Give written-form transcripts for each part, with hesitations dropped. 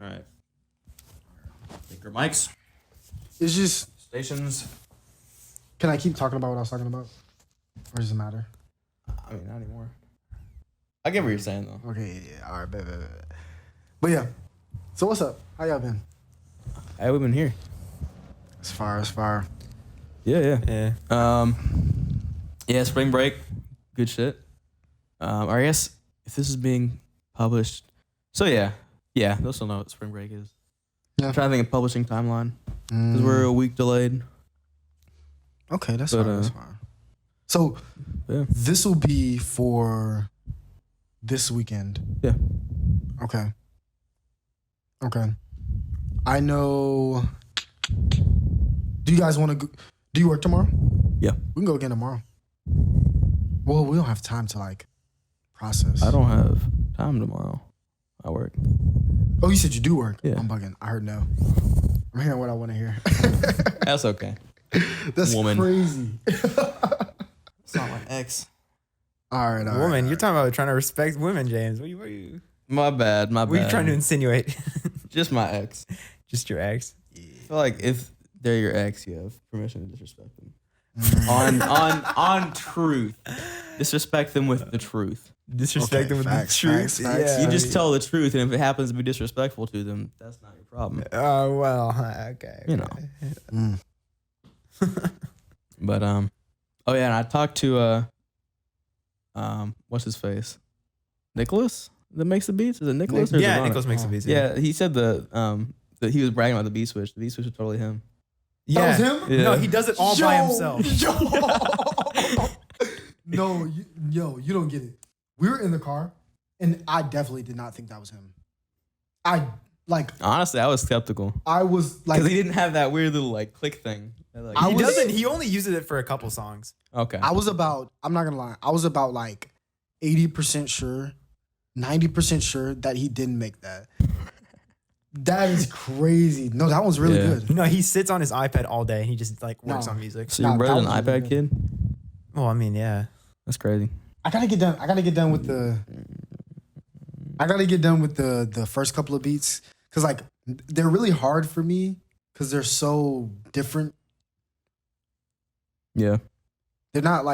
All right. Take your mics. It's just, Stations. can I keep talking about what I was talking about? Or does it matter? I mean, not anymore. I get what you're saying, though. Okay, yeah. All right, bet. But yeah. So what's up? How y'all been? Hey, we've been here. It's fire. Yeah. Yeah, spring break. Good shit. Or I guess if this is being published. So, yeah, they'll still know what spring break is. Yeah. I'm trying to think of publishing timeline. Because we're a week delayed. Okay, that's But, fine. That's fine. So Yeah. this will be for this weekend. Yeah. Okay. I know. Do you guys want to go? Do you work tomorrow? Yeah. We can go again tomorrow. Well, we don't have time to like process. I don't have time tomorrow. I work. Oh, you said you do work? Yeah. I'm bugging. I heard no. I'm hearing what I want to hear. That's okay. That's Woman. crazy. It's not my ex. All right. Woman, you're talking about trying to respect women, James. What are you My bad. what are you trying to insinuate? Just my ex. Just your ex? I feel like if they're your ex, you have permission to disrespect them. on truth. Disrespect them with the truth. Disrespect them with the truth. facts. You just tell the truth, and if it happens to be disrespectful to them, that's not your problem. Oh, well, okay. You know. But oh yeah, and I talked to what's his face? Nicholas that makes the beats? Is it Nicholas? Or is it Yeah, Ronald? Nicholas makes the beats. Yeah, he said that he was bragging about the beat switch. The beat switch was totally him. Yeah. That was him? Yeah. No, he does it all by himself. No, you don't get it. We were in the car, and I definitely did not think that was him. Honestly, I was skeptical I was like, because he didn't have that weird little like click thing. Like, I He was- doesn't. He only uses it for a couple songs. okay. I'm not gonna lie, I was about like 80% sure, 90% sure that he didn't make that. That is crazy. No, that one's really Yeah. good. No, he sits on his iPad all day and he just like works No. on music. So your Nah, brother's an that was really iPad kid? Well, I mean, yeah. That's crazy. I gotta get done with the first couple of beats because like they're really hard for me because they're so different. Yeah. They're not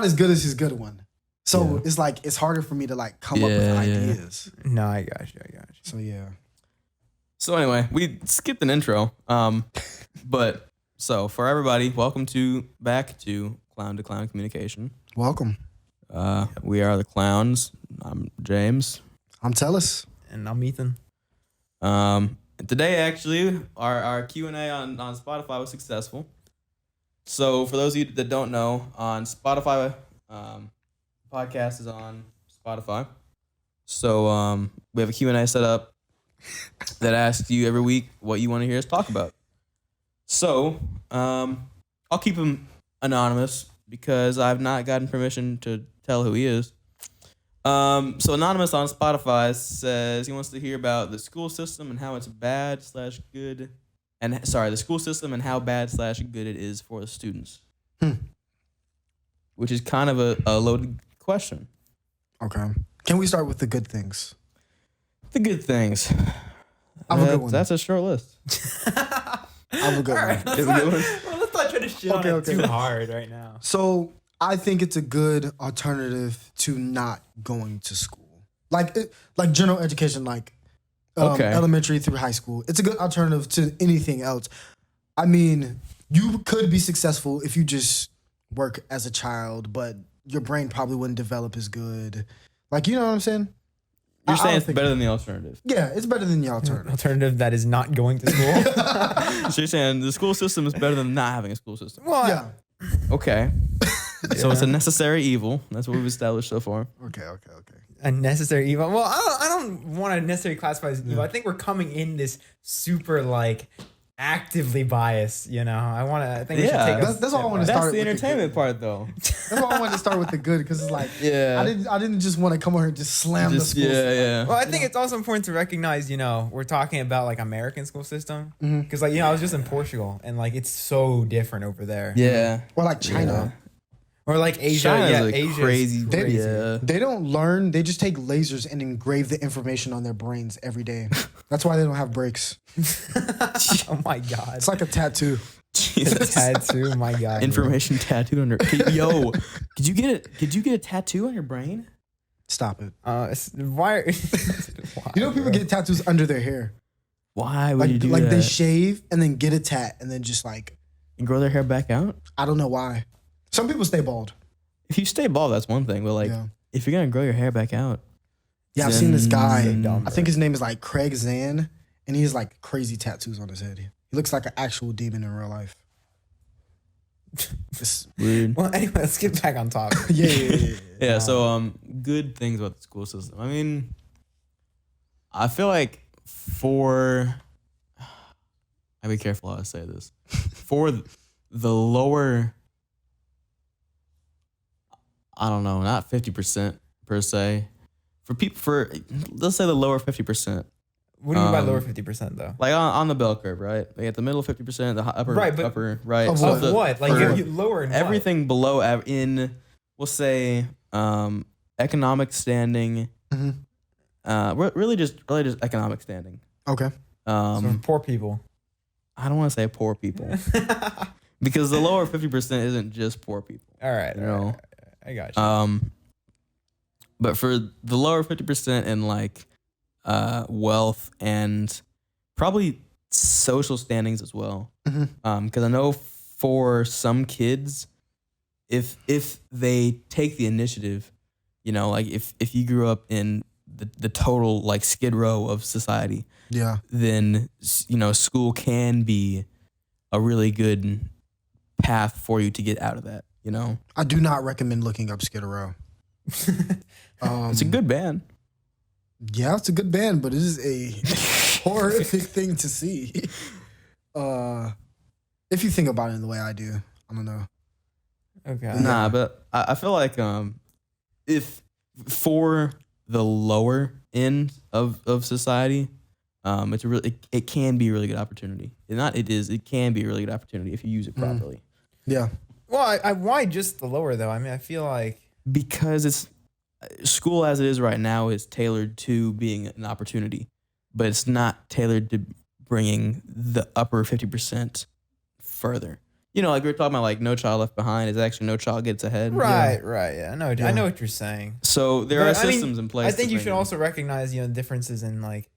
as good as his good one. So Yeah. it's like it's harder for me to like come up with ideas. No, I got you. So yeah. So anyway, we skipped an intro. But so for everybody, welcome back to Clown to Clown Communication. Welcome. We are the clowns. I'm James. I'm Tellis. And I'm Ethan. Today actually our Q&A on Spotify was successful. So for those of you that don't know, on Spotify, podcast is on Spotify. So we have a Q&A set up that asks you every week what you want to hear us talk about. So I'll keep him anonymous because I've not gotten permission to tell who he is. So Anonymous on Spotify says he wants to hear about the school system and how it's bad/good. The school system and how bad/good it is for the students. Which is kind of a loaded question. Okay. Can we start with the good things? The good things. I have a good one. That's a short list. I have a good one. Let's Is it good one? well, let's not try to shit on it too hard right now. So I think it's a good alternative to not going to school, like general education, like Okay. elementary through high school. It's a good alternative to anything else. I mean, you could be successful if you just work as a child, but your brain probably wouldn't develop as good. Like, you know what I'm saying? You're I saying don't it's think- better than the alternative. Yeah, it's better than the alternative. Alternative that is not going to school. So you're saying the school system is better than not having a school system. Well, Yeah. Okay. So it's a necessary evil. That's what we've established so far. Okay. a necessary evil. Well, I don't want to necessarily classify as evil. I think we're coming in this super like actively biased. You know, I think we should take. That's all I want to That's start. the with entertainment good. part, though. That's why I wanted to start with the good because it's like, Yeah. I didn't just want to come over here and just slam the school. yeah. Well, I think it's also important to recognize, you know, we're talking about like American school system Mm-hmm. because, like, you know, I was just in Portugal and like it's so different over there. Yeah. Or like China. Or like Asia, China's yeah, a Asia's crazy. crazy. Yeah. They don't learn. They just take lasers and engrave the information on their brains every day. That's why they don't have breaks. Oh my god. It's like a tattoo. Jesus. Tattoo, my god. Information tattooed on your. Yo, did you get it? Did you get a tattoo on your brain? Stop it. Why? Why, You know, people bro? get tattoos under their hair. Why would you Like, do like that? they shave and then get a tat and then just like, And grow their hair back out? I don't know why. Some people stay bald. If you stay bald, that's one thing. But like, Yeah. if you're gonna grow your hair back out, Yeah, I've seen this guy. then- dumb, I think his name is like Craig Zan, and he has like crazy tattoos on his head. He looks like an actual demon in real life. It's- weird. Well, anyway, let's get back on topic. yeah. Yeah. So good things about the school system. I mean, I feel like I be careful how I say this. For the lower, I don't know, not 50% per se. Let's say the lower 50%. What do you mean by Um, lower 50% though? Like on the bell curve, right? Like at the middle 50%, the upper Right, but- upper right. Of So what? the- What? Like for you lower in what? everything below in we'll say economic standing. Mhm. Really just economic standing. Okay. So for poor people. I don't want to say poor people because the lower 50% isn't just poor people. All right. You all know? right, I got you. But for the lower 50% in like wealth and probably social standings as well. Mhm. Because I know for some kids, if they take the initiative, you know, like if you grew up in the total like skid row of society, Yeah. then you know school can be a really good path for you to get out of that. You know, I do not recommend looking up Skid Row. it's a good band. Yeah, it's a good band, but it is a horrific thing to see. If you think about it in the way I do, I don't know. Okay. Nah, but I feel like if for the lower end of society, it's a really it can be a really good opportunity. It can be a really good opportunity if you use it properly. Yeah. Well, why just the lower though? I mean, I feel like Because it's school as it is right now is tailored to being an opportunity, but it's not tailored to bringing the upper 50% further. You know, like we were talking about, like No Child Left Behind is actually No Child Gets Ahead. right. Yeah, I know. I Yeah. know what you're saying. So there But, are I mean, systems in place. I think to you bring should in- also recognize, differences in like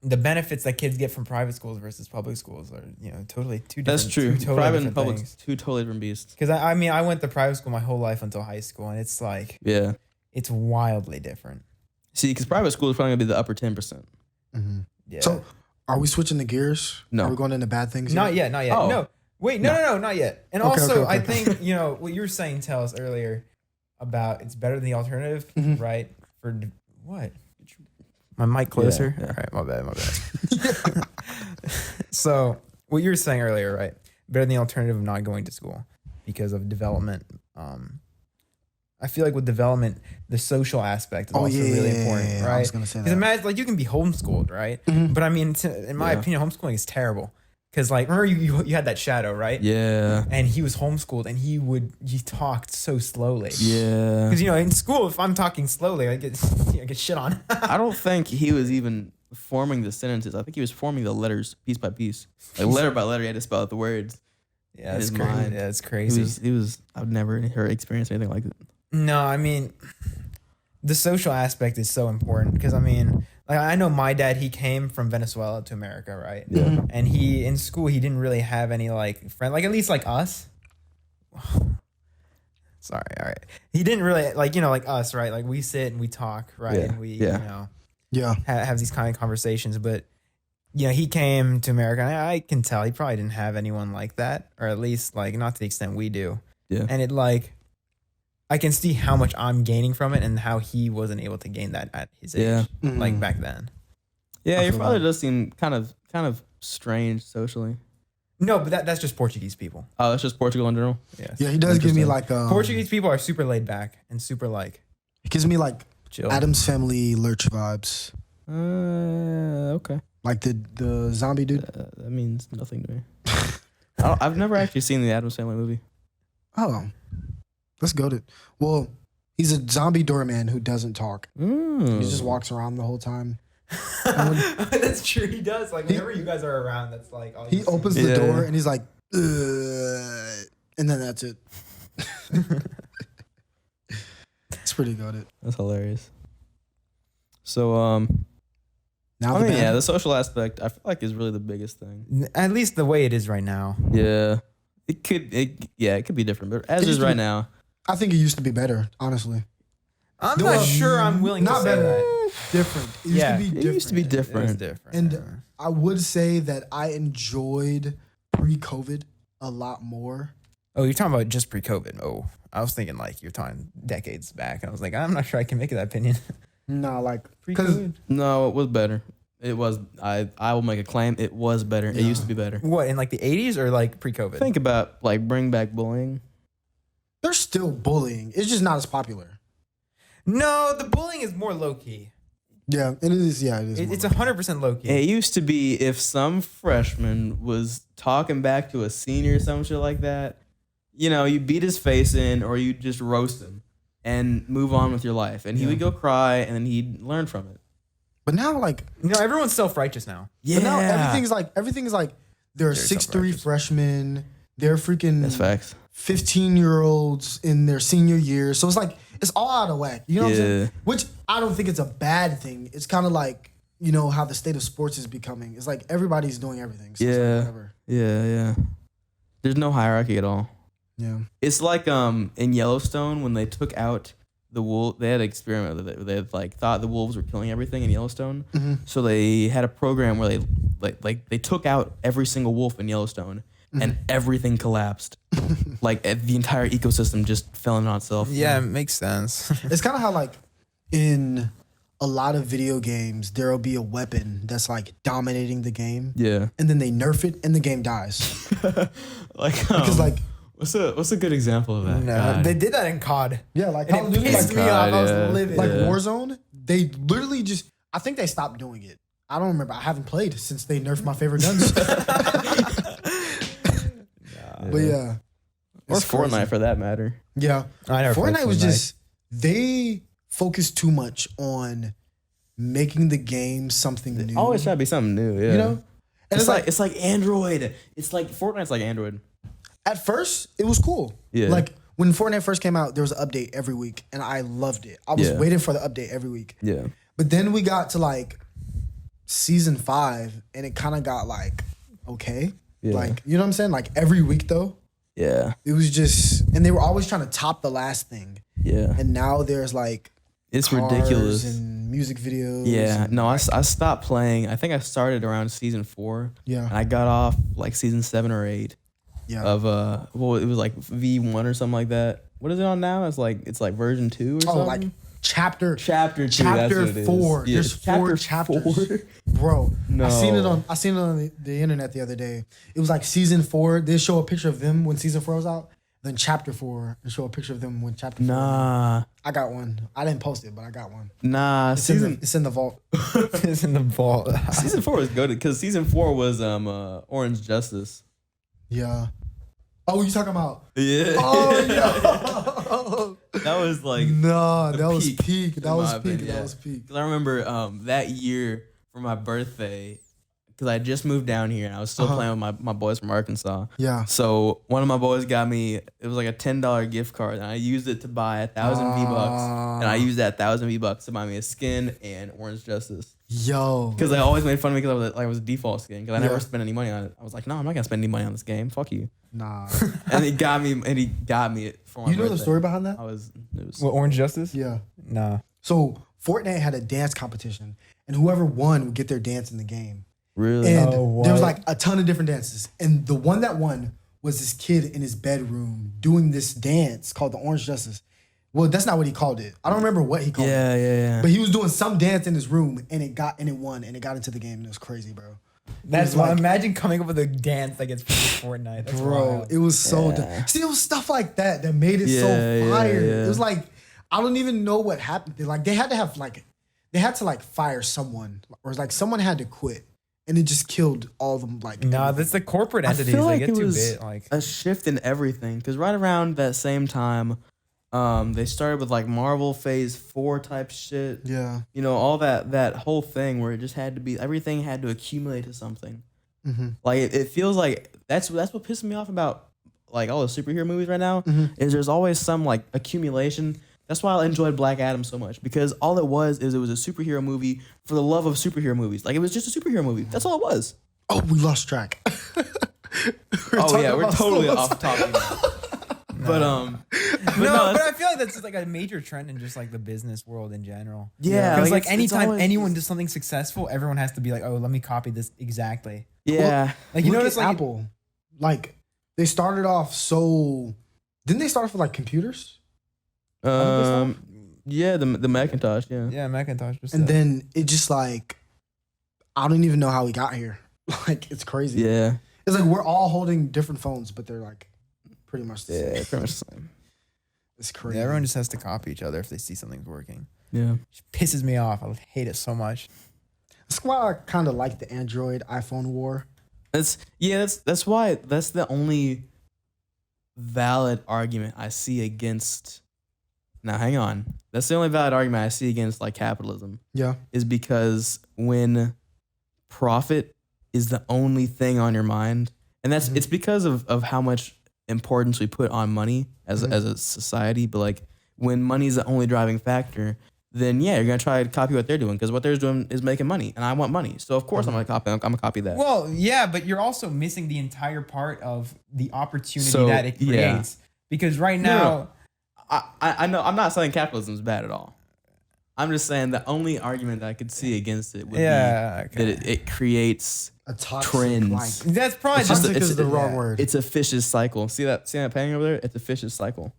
the benefits that kids get from private schools versus public schools are, totally two different. That's true. Two totally Private and different public, things. two totally different beasts. Because I mean, I went to private school my whole life until high school, and it's like Yeah. it's wildly different. See, because private school is probably gonna be the upper 10%. hmm Yeah. So, are we switching the gears? No. Are we going into bad things? not yet. Oh. No. Wait. No. Not yet. And Okay, also, okay, I okay. think what you were saying, tell us earlier about it's better than the alternative, Mhm. right? What? My mic closer. Yeah. All right, my bad. So what you were saying earlier, right? Better than the alternative of not going to school because of development. I feel like with development, the social aspect is also really important, right? I was gonna say Because that. imagine, like, you can be homeschooled, right? Mhm. But I mean, in my Yeah. opinion, homeschooling is terrible. Because, like, remember you had that shadow, right? Yeah. And he was homeschooled, and he talked so slowly. Yeah. Because in school, if I'm talking slowly, I get shit on. I don't think he was even forming the sentences. I think he was forming the letters piece by piece. Like letter by letter, he had to spell out the words. Yeah, his it's crazy. mind. Yeah, it's He crazy. was I've never heard experienced anything like it. No, I mean, the social aspect is so important because I mean, like I know my dad, he came from Venezuela to America, right? Yeah. And he in school he didn't really have any like friend, like at least like us. Sorry, all right. He didn't really like like us, right? Like we sit and we talk, right? Yeah, And we yeah. Yeah. have these kind of conversations, but he came to America. And I can tell he probably didn't have anyone like that, or at least like not to the extent we do. Yeah. And it like I can see how much I'm gaining from it and how he wasn't able to gain that at his age, Yeah. like Mhm. back then. Yeah, I your feel father that. does seem kind of strange socially. No, but that's just Portuguese people. Oh, that's just Portugal in general. Yes. Yeah, he does give me Interesting. like Portuguese people are super laid back and super like He gives me like chill. Adam's Family Lurch vibes, Okay. like the zombie dude. That means nothing to me. I've never actually seen the Addams Family movie. Oh, That's goated. Well, he's a zombie doorman who doesn't talk. He just Mm. walks around the whole time. That's true. He does. Like whenever you guys are around, that's like all He you see. opens the Yeah. door and he's like, "Ugh," and then that's it. It's pretty goated. That's hilarious. So Now I the mean, band. yeah, the social aspect I feel like is really the biggest thing. At least the way it is right now. Yeah, it could be different, but as It is used to right be- now, I think it used to be better, honestly. I'm No, not sure I'm willing not to say better. that. Different. It used Yeah, to be it different. used to be It was different. different. And I would say that I enjoyed pre-COVID a lot more. Oh, you're talking about just pre-COVID. Oh, I was thinking like you're talking decades back, and I was like, I'm not sure I can make that opinion. Nah, like because Pre-COVID. No, it was better. It was. I will make a claim. It was better. It Yeah. used to be better. What, in like the 80s or like pre-COVID? Think about like bring back bullying. there's still bullying. It's just not as popular. No, the bullying is more low key. Yeah, it is. Yeah, it is. It's more. 100% low key. It used to be if some freshman was talking back to a senior or some shit like that, you know, you beat his face in or you just roast him and move on with your life. And he Yeah. would go cry and then he'd learn from it. But now, like, No, everyone's self-righteous now. but now everything's like they're Very 6'3" self-righteous. freshmen. They're freaking That's facts. 15-year-olds in their senior year. So it's like it's all out of whack. You know what I'm Yeah. saying? Which I don't think it's a bad thing. It's kind of like, you know, how the state of sports is becoming. It's like everybody's doing everything. So it's like Yeah. whatever. Yeah. There's no hierarchy at all. Yeah. It's like in Yellowstone when they took out the wolf. They had an experiment where they had, like thought the wolves were killing everything in Yellowstone. Mhm. So they had a program where they like they took out every single wolf in Yellowstone and everything collapsed. Like the entire ecosystem just fell in on itself. Yeah, it makes sense. It's kind of how like in a lot of video games there'll be a weapon that's like dominating the game, Yeah. and then they nerf it and the game dies Like because like what's a good example of that? No, God. they did that in COD. yeah, like And Call it of Duty, pissed like, me off. I was yeah. livid. like Yeah. Warzone, they literally just I think they stopped doing it. I don't remember. I haven't played since they nerfed my favorite guns. But yeah. Or It's crazy. Fortnite for that matter. Yeah. I never played Fortnite was just they focused too much on making the game something new. Always try to be something new. Yeah. you know? And It's like Android. It's like Fortnite's like Android. at first it was cool. Yeah. Like when Fortnite first came out, there was an update every week and I loved it. I was Yeah. waiting for the update every week. Yeah. But then we got to like season 5 and it kind of got like okay. Yeah. Like, you know what I'm saying? Like every week though, Yeah. it was just and they were always trying to top the last thing. Yeah. And now there's like It's cars ridiculous. and music videos. Yeah. and, No, I stopped playing. I think I started around season 4. Yeah. And I got off like season 7 or 8 Yeah. of well, it was like V1 or something like that. What is it on now? It's like version 2 or Oh, something. like chapter chapter 2. that's chapter what it is. 4. Yeah, There's 4 chapter chapters. 4. Bro, No. I seen it on the internet the other day. It was like season 4. They show a picture of them when season 4 was out. Then chapter 4 and show a picture of them when chapter 4. Nah. I got one. I didn't post it, but I got one. Nah. It's Season in the vault. It's in the vault. season 4 was good because season 4 was Orange Justice. Yeah. Oh, you talking about? Yeah. Oh yeah. That was like No, the that was peak, peak. in That was my peak. opinion, That yeah. was peak. 'Cause I remember that year for my birthday, because I just moved down here and I was still Uh-huh. playing with my boys from Arkansas. Yeah. So one of my boys got me, it was like a $10 gift card, and I used it to buy 1,000 V-Bucks. And I used that 1,000 V-Bucks to buy me a skin and Orange Justice. Yo. Because they always made fun of me because I was a default skin, because I never Yeah. spent any money on it. I was like, no, I'm not going to spend any money on this game. Fuck you. Nah. And he got me it for my You know the birthday. story behind that? It was What, Orange Justice? Yeah. Nah. So Fortnite had a dance competition, and whoever won would get their dance in the game. really. And Oh, there was what? like a ton of different dances, and the one that won was this kid in his bedroom doing this dance called the Orange Justice. Well, that's not what he called it. I don't remember what he called it. Yeah. But he was doing some dance in his room, and it won, and it got into the game, and it was crazy, bro. That's was why. like- Imagine coming up with a dance that gets played in Fortnite. That's Bro, wild. it was so Yeah. See, it was stuff like that that made it so Yeah, fire. yeah. It was like I don't even know what happened. They had to fire someone, or like someone had to quit, and it just killed all of them. Like Nah, that's the corporate I entities. feel They like get it too was big. Like a shift in everything because right around that same time, They started with like Marvel Phase 4 type shit. Yeah. You know, all that whole thing where it just had to be, everything had to accumulate to something. Mm-hmm. Like it feels like that's what pisses me off about like all the superhero movies right now. Mm-hmm. Is there's always some like accumulation. That's why I enjoyed Black Adam so much, because all it was is it was a superhero movie for the love of superhero movies. Like it was just a superhero movie. That's all it was. Oh, we lost track. We're totally off topic now. But But I feel like that's just like a major trend in just like the business world in general. Yeah, Because like it's anytime always- anyone does something successful, everyone has to be like, oh, let me copy this exactly. yeah, Like you Look notice at like Apple. Like they started off so. Didn't they start off with like computers? yeah, the Macintosh, yeah. yeah, Macintosh just And then it just like, I don't even know how we got here. Like it's crazy. Yeah, It's like we're all holding different phones, but they're like pretty much the same. yeah, pretty much the same. It's crazy. yeah, everyone just has to copy each other if they see something's working. Yeah, It pisses me off. I hate it so much. That's why I kind of like the Android iPhone war. that's why that's the only valid argument I see against. Now, hang on. That's the only valid argument I see against like capitalism, Yeah. is because when profit is the only thing on your mind, and that's it's because of how much importance we put on money as a society. But like when money is the only driving factor, then yeah, you're gonna try to copy what they're doing, because what they're doing is making money, and I want money. So of course I'm gonna copy that. Well, yeah, but you're also missing the entire part of the opportunity So, that it yeah. creates. Because right No, now, no. I know I'm not saying capitalism is bad at all. I'm just saying the only argument that I could see against it would yeah, be that it creates A toxic trends. Like, that's probably It's just toxic is the wrong word. It's a vicious cycle. See that painting over there? It's a vicious cycle.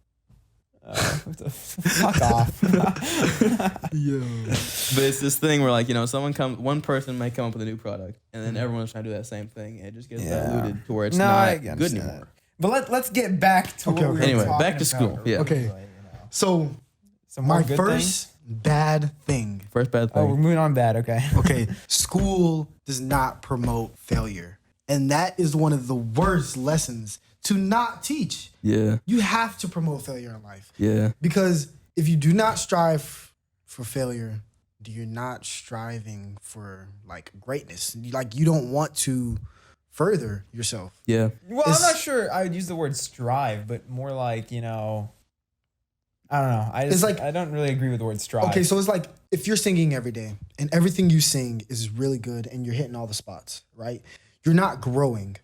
fuck off. yeah. But it's this thing where like, you know, one person may come up with a new product, and then everyone's trying to do that same thing, and it just gets Yeah. diluted to where it's No, I not good understand anymore. that. But let's get back to Okay, what we okay. were Anyway, talking back to school. about Yeah. Okay. originally, you know. So Some more my good first bad thing. First bad Oh, we're thing. moving on bad. Okay. Okay, school does not promote failure. And that is one of the worst lessons to not teach. Yeah. You have to promote failure in life. Yeah. Because if you do not strive for failure, you're not striving for like greatness. Like you don't want to further yourself. Yeah. Well, It's- I'm not sure I would use the word strive, but more like, you know, I don't know. It's like- I don't really agree with the word strive. Okay, so it's like if you're singing every day and everything you sing is really good and you're hitting all the spots, right? You're not growing.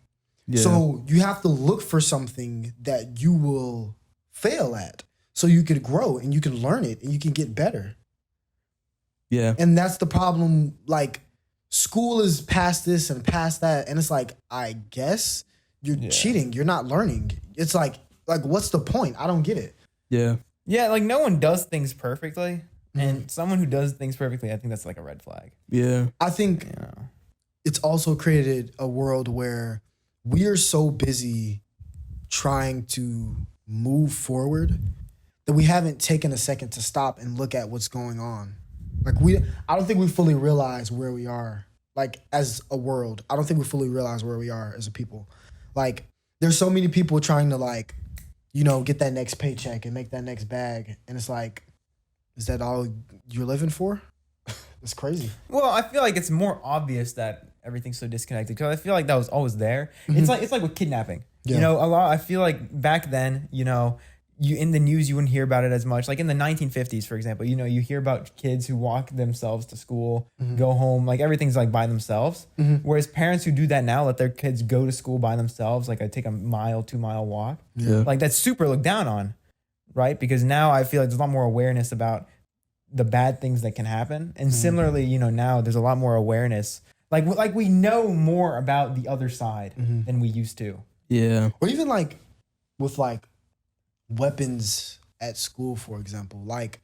Yeah. So you have to look for something that you will fail at so you can grow and you can learn it and you can get better. Yeah. And that's the problem. Like school is past this and past that. And it's like, I guess you're cheating. You're not learning. It's like what's the point? I don't get it. Yeah. Yeah, like no one does things perfectly. And someone who does things perfectly, I think that's like a red flag. Yeah. I think You know? it's also created a world where we are so busy trying to move forward that we haven't taken a second to stop and look at what's going on. Like I don't think we fully realize where we are, like as a world. I don't think we fully realize where we are as a people. Like there's so many people trying to like, you know, get that next paycheck and make that next bag. And it's like, is that all you're living for? It's crazy. Well, I feel like it's more obvious that everything's so disconnected because I feel like that was always there. It's like with kidnapping. Yeah. You know, I feel like back then, you know, you in the news you wouldn't hear about it as much. Like in the 1950s, for example, you know, you hear about kids who walk themselves to school, go home, like everything's like by themselves. Whereas parents who do that now let their kids go to school by themselves, like I take a 2-mile walk. Yeah. Like that's super looked down on, right? Because now I feel like there's a lot more awareness about the bad things that can happen. And similarly, you know, now there's a lot more awareness. Like we know more about the other side than we used to. Yeah. Or even like with like weapons at school, for example. Like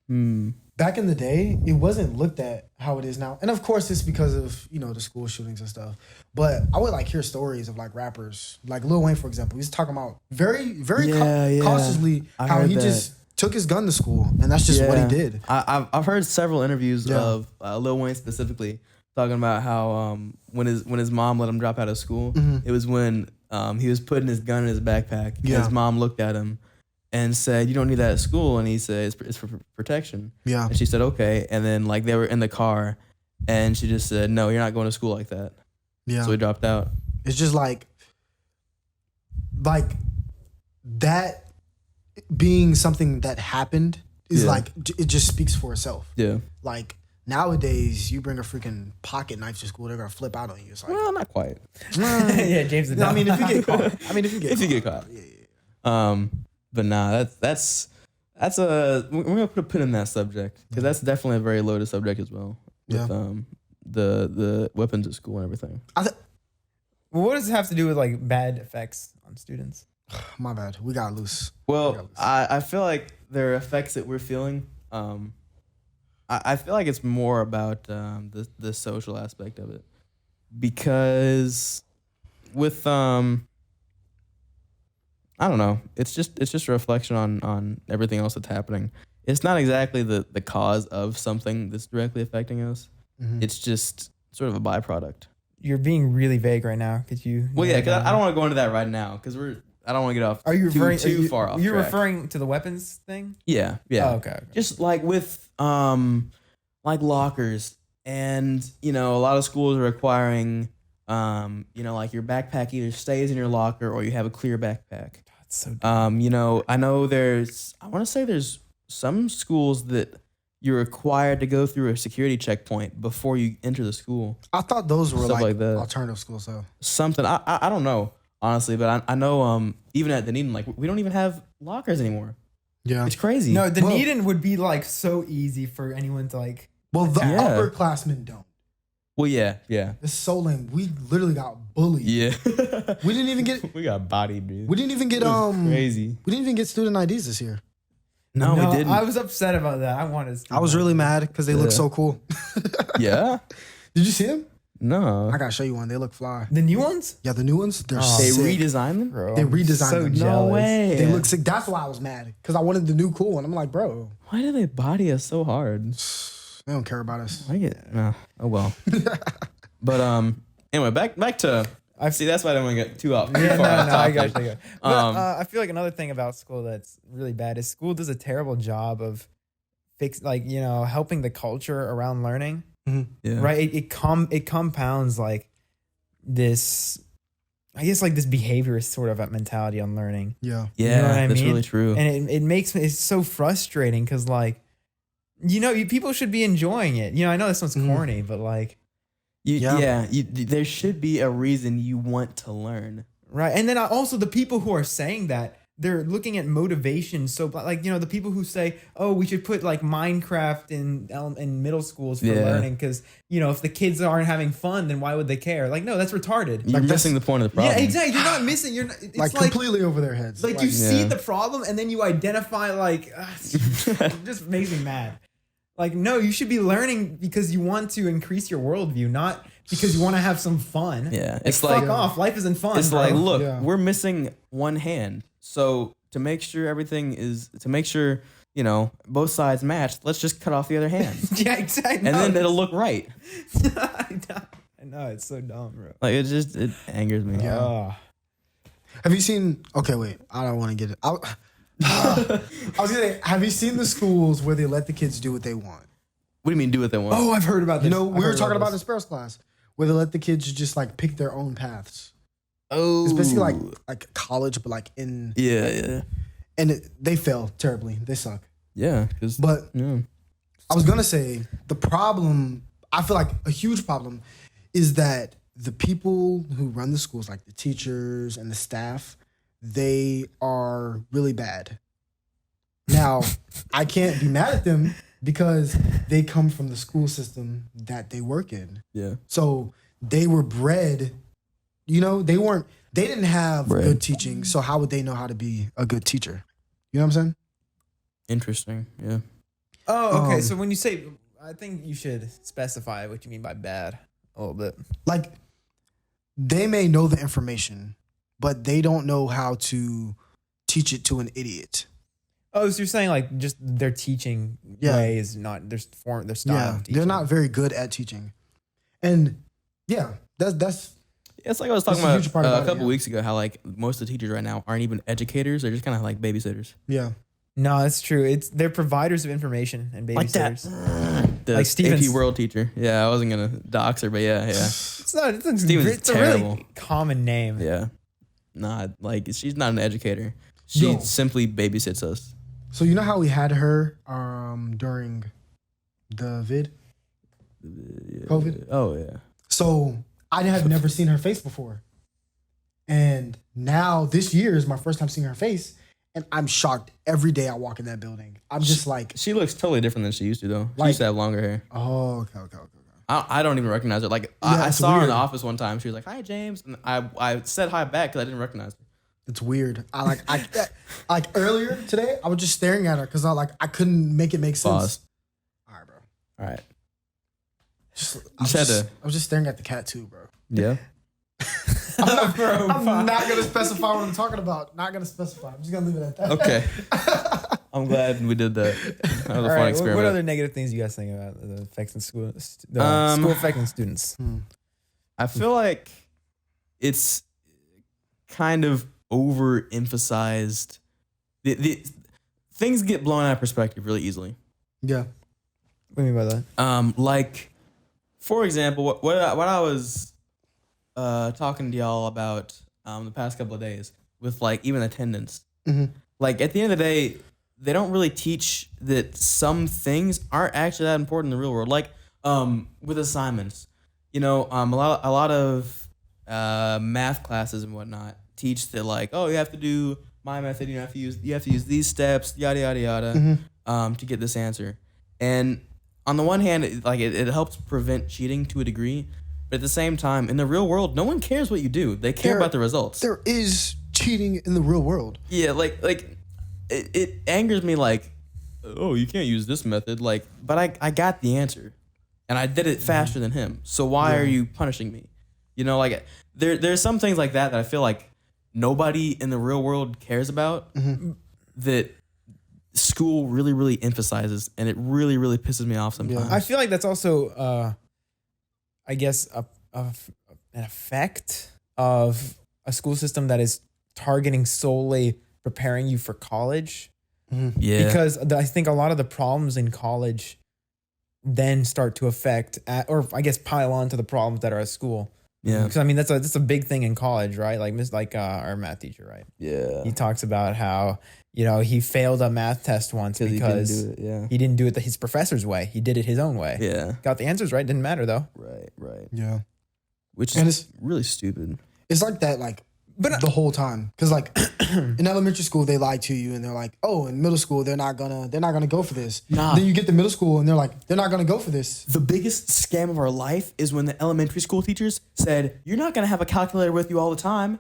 back in the day, it wasn't looked at how it is now. And of course, it's because of, you know, the school shootings and stuff. But I would like hear stories of like rappers, like Lil Wayne, for example. He's talking about very cautiously I how heard he that. just took his gun to school, and that's just what he did. I've heard several interviews Yeah. of Lil Wayne specifically talking about how when his mom let him drop out of school, it was when he was putting his gun in his backpack. And Yeah. his mom looked at him and said, "You don't need that at school." And he said, "It's for protection." Yeah. And she said, "Okay." And then like they were in the car, and she just said, "No, you're not going to school like that." Yeah. So we dropped out. It's just like that being something that happened is Yeah. like, it just speaks for itself. Yeah. Like nowadays, you bring a freaking pocket knife to school, they're gonna flip out on you. It's like, Well, not quite. Yeah, James. no, I mean, if you get caught. If you get caught. But nah, that's we're gonna put a pin in that subject because that's definitely a very loaded subject as well. With Yeah. The weapons at school and everything. Well, what does it have to do with like bad effects on students? My bad. We got loose. Well, I feel like there are effects that we're feeling. I feel like it's more about the social aspect of it, because with I don't know, it's just a reflection on everything else that's happening. It's not exactly the cause of something that's directly affecting us. Mhm. It's just sort of a byproduct. You're being really vague right now. Could you? Well, yeah, because I don't want to go into that right now because I don't want to get off. Are you referring too far off? You're track. referring to the weapons thing? Yeah. Oh, okay. Just like with like lockers, and a lot of schools are requiring like your backpack either stays in your locker or you have a clear backpack. That's so dumb. I know I want to say there's some schools that you're required to go through a security checkpoint before you enter the school. I thought those were Stuff like like that. alternative schools though. Something I don't know honestly, but I know even at Dunedin, like we don't even have lockers anymore. Yeah. It's crazy. No, Dunedin would be like so easy for anyone to like. Well, the Yeah. upperclassmen don't. Well, yeah. It's so lame. We literally got bullied. Yeah. We didn't even get. We got bodied, dude. We didn't even get It was crazy. We didn't even get student IDs this year. No, we didn't. I was upset about that. I wanted. I was really mad because they look Yeah. so cool. Yeah? Did you see them? No. I gotta show you one. They look fly. The new ones, Yeah, the new ones. They're Oh. They sick. redesigned them? bro. They I'm redesigned so them. No jealous. way. They look sick. That's why I was mad because I wanted the new cool one. I'm like, bro, Why do they body us so hard? they don't care about us. I get oh well. But anyway, back to I see that's why I don't want to get too off. Yeah, far off no, I topic. got you. But Um, I feel like another thing about school that's really bad is school does a terrible job of helping the culture around learning. Yeah. Right? It compounds like this, I guess, like this behaviorist sort of mentality on learning, Yeah. Yeah, You know what I that's mean? really true. and it makes it's so frustrating because like, people should be enjoying it. I know this sounds Mhm. corny, but like, Yeah. There should be a reason you want to learn. right? And then also the people who are saying that, they're looking at motivation. So like, the people who say, oh, we should put like Minecraft in middle schools for Yeah. learning because, if the kids aren't having fun, then why would they care? Like, no, that's retarded. You're Like, missing the point of the problem. Yeah, exactly. You're not missing. It's Like, like completely over their heads. you see Yeah. the problem and then you identify like, it just makes me mad. Like, no, you should be learning because you want to increase your worldview, not because you want to have some fun. Yeah, Like, it's fuck like off. Life isn't fun. it's bro. like look, Yeah. we're missing one hand. So to make sure both sides match, let's just cut off the other hand, yeah, exactly. and then it'll look right. I know it's so dumb, bro. Like it angers me. Yeah. Oh. Have you seen? Okay, wait. I don't want to get it. I was gonna say, have you seen the schools where they let the kids do what they want? What do you mean do what they want? Oh, I've heard about this. We were talking about this first class where they let the kids just like pick their own paths. Oh, It's basically like college, but like in yeah. and they fail terribly. They suck. Yeah, because But yeah. I was gonna say the problem. I feel like a huge problem is that the people who run the schools, like the teachers and the staff, they are really bad. Now, I can't be mad at them because they come from the school system that they work in. Yeah. So they were bred, they didn't have Bred. good teaching. So how would they know how to be a good teacher? You know what I'm saying? Interesting. Yeah. Oh, okay. Um, So when you say, I think you should specify what you mean by bad a little bit. Like, they may know the information, but they don't know how to teach it to an idiot. Oh, so you're saying like just their teaching Yeah. way is not their style of teaching. They're not very good at teaching. And yeah, that's It's like I was talking That's a about huge part about a it, couple yeah. weeks ago, how like most of the teachers right now aren't even educators; they're just kind of like babysitters. Yeah. No, that's true. They're providers of information and babysitters. The Like Steven's- AP World teacher. Yeah, I wasn't gonna dox her, but yeah. It's not. It's Steven's a terrible. really common name. Yeah. Not like she's not an educator. She Yo. simply babysits us. So you know how we had her during the vid? COVID? Oh yeah. So I had never seen her face before. And now this year is my first time seeing her face. And I'm shocked every day I walk in that building. I'm just like, She looks totally different than she used to though. She Like- used to have longer hair. oh, okay. I don't even recognize her. Like Yeah, I it's saw her in weird. the office one time. She was like, "Hi, James," and I said hi back because I didn't recognize her. It's weird. I like earlier today, I was just staring at her because I couldn't make it make sense. Pause. All right, bro. All right. I was had just, to- I was just staring at the cat too, bro. Yeah. I'm not gonna specify what I'm talking about. Not gonna specify. I'm just gonna leave it at that. Okay. I'm glad we did that. That was a All fun right. experiment. What other negative things you guys think about the effects in school? Um, School affecting students. I feel like it's kind of overemphasized. The things get blown out of perspective really easily. Yeah. What do you mean by that? Like, for example, what I was talking to y'all about the past couple of days with like even attendance. Mhm. Like at the end of the day, they don't really teach that some things aren't actually that important in the real world. Like with assignments, a lot of math classes and whatnot teach that like, oh, you have to do my method. You have to use these steps, yada yada yada, to get this answer. And on the one hand, it helps prevent cheating to a degree, but at the same time, in the real world, no one cares what you do. They care about the results. There is cheating in the real world. Yeah, like it angers me. Like, oh, you can't use this method. Like, but I got the answer, and I did it faster than him. So why are you punishing me? Like there's some things like that I feel like nobody in the real world cares about. That school really, really emphasizes, and it really, really pisses me off sometimes. I feel like that's also, I guess, an effect of a school system that is targeting solely preparing you for college. Yeah, Because I think a lot of the problems in college then start to affect, or I guess pile on to the problems that are at school. yeah, Because I mean that's a big thing in college, right? Like our math teacher, right? yeah. He talks about how he failed a math test once because he didn't do it. Yeah, he didn't do it his professor's way. He did it his own way. yeah. Got the answers right. Didn't matter though. Right. Yeah. Which And is really stupid. It's like that, But the whole time. Because in elementary school they lie to you and they're like, oh, in middle school they're not gonna go for this. Nah. Then you get to middle school and they're like, they're not gonna go for this. The biggest scam of our life is when the elementary school teachers said, "You're not gonna have a calculator with you all the time."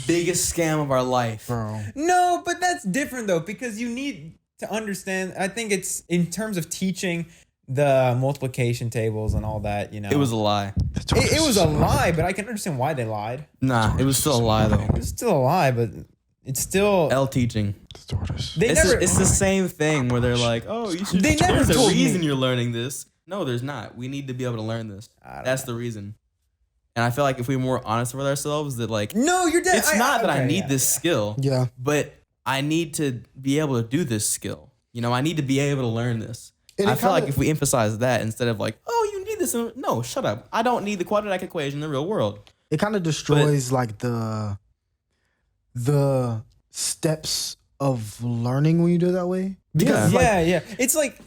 Biggest scam of our life. Bro. no, but that's different though because you need to understand. I think it's in terms of teaching the multiplication tables and all that. It was a lie. It was a lie, but I can understand why they lied. Nah, it was still a lie though. It's still a lie, but it's still L teaching. they It's, never. it's the same thing where they're like, "Oh, you should." They never There's a told me. reason you're learning this. No, there's not. We need to be able to learn this. That's the reason. And I feel like if we were more honest with ourselves, that like no, you're dead. it's not that I need this skill, Yeah. but I need to be able to do this skill. I need to be able to learn this. And I it feel like kinda- if we emphasize that instead of like, oh, you need this. No, shut up. I don't need the quadratic equation in the real world. It kind of destroys like the steps of learning when you do it that way. Because Yeah. It's like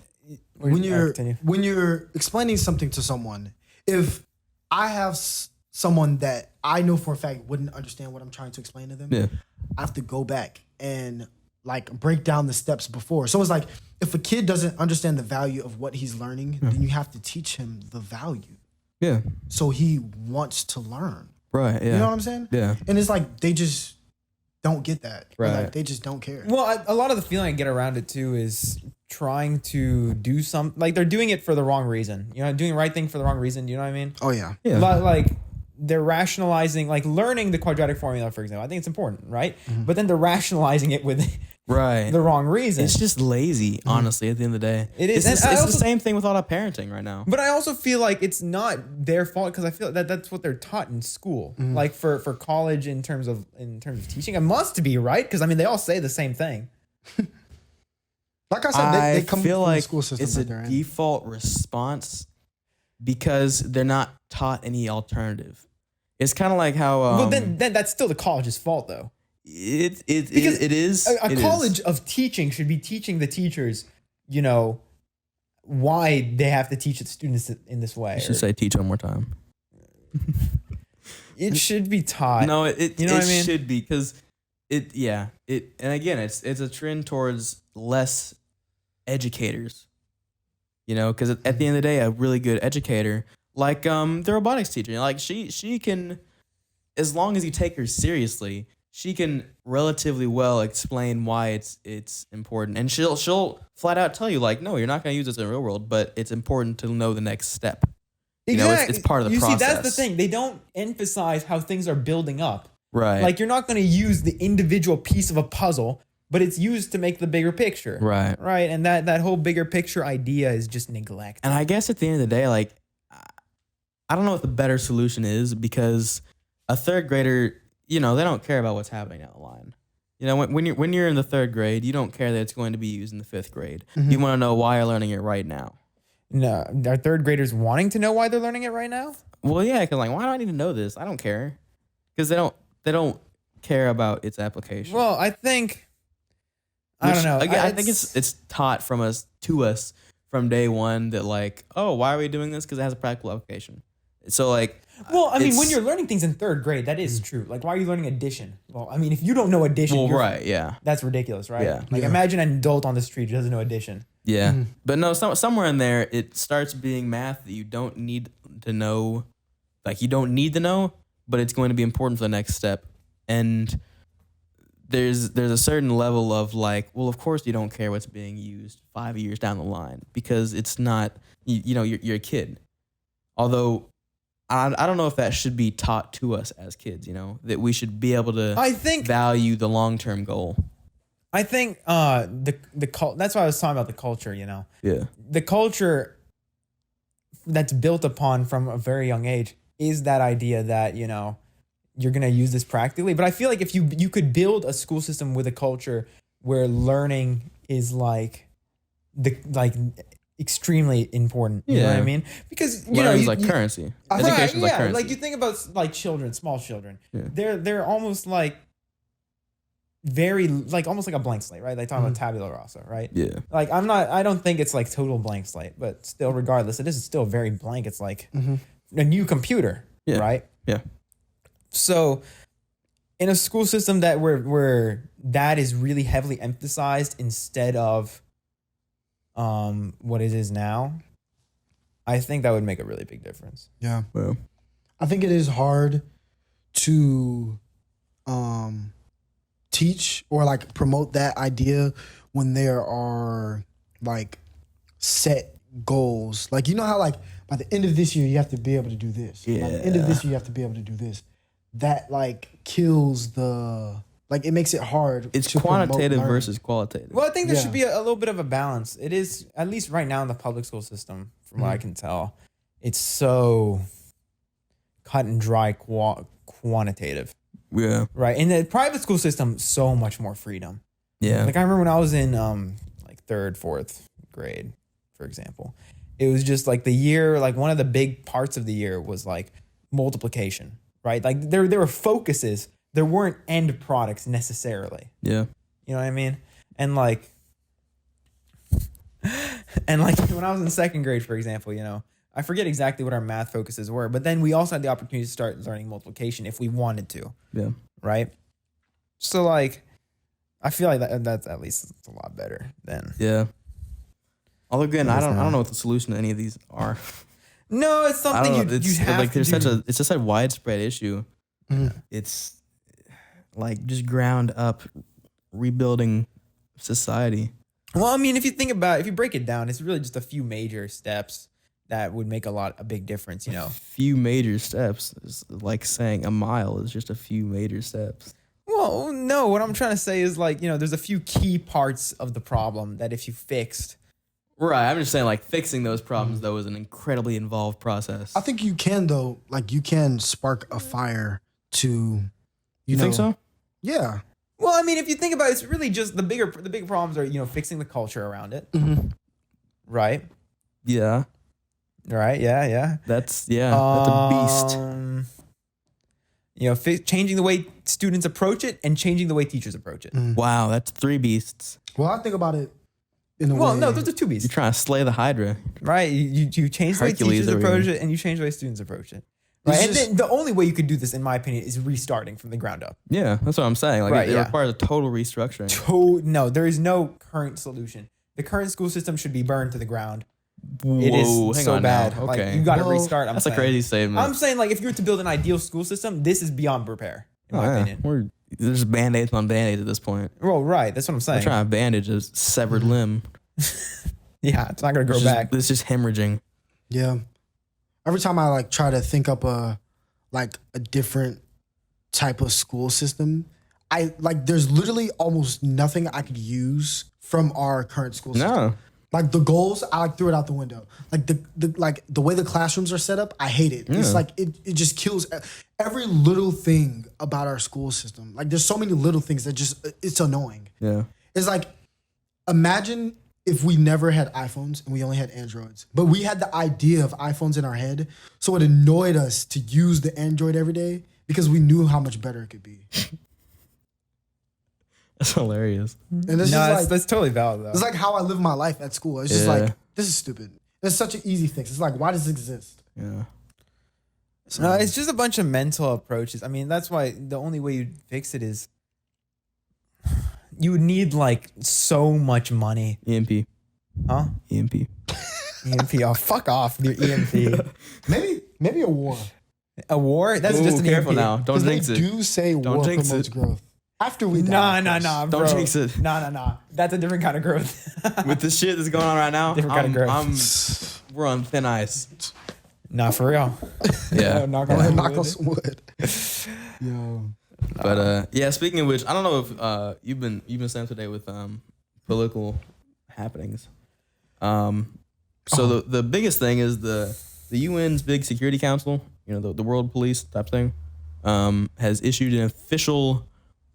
when Continue. you're explaining something to someone, if I have someone that I know for a fact wouldn't understand what I'm trying to explain to them, Yeah. I have to go back and break down the steps before. So it's like if a kid doesn't understand the value of what he's learning, then you have to teach him the value Yeah. so he wants to learn. Right. Yeah. You know what I'm saying? Yeah. And it's like they just don't get that. Or, Right. they just don't care. Well, a lot of the feeling I get around it too is trying to do something like they're doing it for the wrong reason. Doing the right thing for the wrong reason. Do you know what I mean? Oh yeah. Yeah. Like they're rationalizing, like learning the quadratic formula, for example. I think it's important, right? But then they're rationalizing it with Right. the wrong reason. It's just lazy, honestly, at the end of the day. It is. It's, And I it's the also- same thing with all that parenting right now. But I also feel like it's not their fault because I feel that that's what they're taught in school. Like for college in terms of teaching, it must be right because I mean they all say the same thing. Like I said, they come feel from like the school system it's that a they're in. default response because they're not taught any alternative. It's kind of like how But then that's still the college's fault though. it Because is A it is. college of teaching should be teaching the teachers, you know, why they have to teach the students in this way. I should say teach one more time. It should be taught. No, it You know what I mean? should be because and again it's a trend towards less educators. You know, because at the end of the day, a really good educator, like the robotics teacher, like she can, as long as you take her seriously, she can relatively well explain why it's important, and she'll flat out tell you like, no, you're not going to use this in the real world, but it's important to know the next step. You know, it's part of the process. See, that's the thing. They don't emphasize how things are building up. Right. Like you're not going to use the individual piece of a puzzle, but it's used to make the bigger picture. Right. Right. And that whole bigger picture idea is just neglected. And I guess at the end of the day, like, I don't know what the better solution is because a third grader, you know, they don't care about what's happening down the line. You know, when you're in the third grade, you don't care that it's going to be used in the fifth grade. You want to know why you're learning it right now. No, are third graders wanting to know why they're learning it right now? Well, yeah, because like, why do I need to know this? I don't care, because they don't care about its application. Well, I think I don't know. Again, I think it's taught from us to us from day one that like, oh, why are we doing this? Because it has a practical application. So like, well, I mean, when it's- you're learning things in third grade, that is true. Like, why are you learning addition? Well, I mean, if you don't know addition, well, you're- right, yeah. that's ridiculous, right? Yeah. Like, Yeah. imagine an adult on the street who doesn't know addition. Yeah, but no, somewhere in there, it starts being math that you don't need to know. Like, you don't need to know, but it's going to be important for the next step. And there's a certain level of like, well, of course you don't care what's being used 5 years down the line because it's not, you know, you're a kid. Although, I don't know if that should be taught to us as kids, you know, that we should be able to I think value the long-term goal. that's why I was talking about the culture, you know. Yeah. The culture that's built upon from a very young age is that idea that, you know, you're going to use this practically. But I feel like if you could build a school system with a culture where learning is like extremely important. You know what I Yeah. mean? Because you Learning's know, like currency. right, Education's like yeah, currency. like you think about like children, small children. Yeah. They're almost like very like almost like a blank slate, right? They talk about tabula rasa, right? Yeah. Like I don't think it's like total blank slate, but still, regardless, it is still very blank. It's like a new computer, Yeah. right? Yeah. So, in a school system that where that is really heavily emphasized instead of what it is now, I think that would make a really big difference. Yeah. Well, I think it is hard to teach or like promote that idea when there are like set goals. Like, you know how like by the end of this year you have to be able to do this. By the end of this year you have to be able to do this. That like kills the like, it makes it hard. it's to promote quantitative learning. versus qualitative. Well, I think there Yeah. should be a little bit of a balance. It is, at least right now in the public school system, from what I can tell, it's so cut and dry quantitative, Yeah. right? In the private school system, so much more freedom. Yeah. Like I remember when I was in like third, fourth grade, for example, it was just like the year, like one of the big parts of the year was like multiplication, right? Like there were focuses. There weren't end products necessarily. Yeah. You know what I mean? And like when I was in second grade, for example, you know, I forget exactly what our math focuses were, but then we also had the opportunity to start learning multiplication if we wanted to, Yeah. right? So like, I feel like that's at least a lot better than. Yeah. Although again, I is don't now. know what the solution to any of these are. No, it's I something don't know. you It's have like to there's do. it's just a widespread issue. It's like just ground up rebuilding society. Well, I mean, if you break it down, it's really just a few major steps that would make a big difference, you know. Few major steps. It's like saying a mile is just a few major steps. Well, Well, no. What I'm trying to say is like, there's a few key parts of the problem that if you fixed. Right. I'm just saying, like, fixing those problems though is an incredibly involved process. I think you can though. Like you can spark a fire to. You know, think so? Yeah. Well, I mean, if you think about it, it's really just the bigger problems are, fixing the culture around it. Mm-hmm. Right. Yeah. Right. Yeah. That's a beast. Changing the way students approach it and changing the way teachers approach it. Wow, that's 3 beasts. Well, I think about it in a way. Well, no, those are 2 beasts. You're trying to slay the Hydra. Right. You change the way Hercules teachers over approach here. it and you change the way students approach it. Right. It's And just- then the only way you could do this, in my opinion, is restarting from the ground up. Yeah, that's what I'm saying. Like, Right, it yeah. requires a total restructuring. No, there is no current solution. The current school system should be burned to the ground. Whoa, It is hang so on bad. now. Like, Okay. you got to Well, restart. That's a crazy statement. I'm saying, like, if you were to build an ideal school system, this is beyond repair, in my opinion. There's band-aids on band-aids at this point. Well, right. That's what I'm I'm saying. trying to bandage a severed limb. Yeah, it's not going to grow It's back. It's just hemorrhaging. Yeah. Every time I like try to think up a different type of school system, there's literally almost nothing I could use from our current school system. No. Like the goals, I threw it out the window. Like the way the classrooms are set up, I hate it. It's like it just kills every little thing about our school system. Like there's so many little things that just it's annoying. Yeah. It's like imagine if we never had iPhones and we only had Androids, but we had the idea of iPhones in our head, so it annoyed us to use the Android every day because we knew how much better it could be. That's hilarious. And it's That's totally valid, though. it's like how I live my life at school. It's just Yeah. like this is stupid. It's such an easy fix. It's like why does it exist? Yeah. No, it's just a bunch of mental approaches. I mean, that's why the only way you'd fix it is you would need like so much money. EMP. Huh? EMP. EMP. Oh, fuck off, your EMP. Maybe a war. A war? That's Ooh, just an careful EMP. now. Don't 'Cause they jinx it. do say war jinx promotes it. growth. After we die. Nah, of course. bro. Don't jinx it. Nah. That's a different kind of growth. With the shit that's going on right now, Different kind of growth. we're on thin ice. Nah, for real. Yeah. Knock Go ahead, on knock wood. on some wood. Yo. But yeah, speaking of which, I don't know if you've been sent today with political happenings. So the biggest thing is the UN's big security council, the world police type thing, has issued an official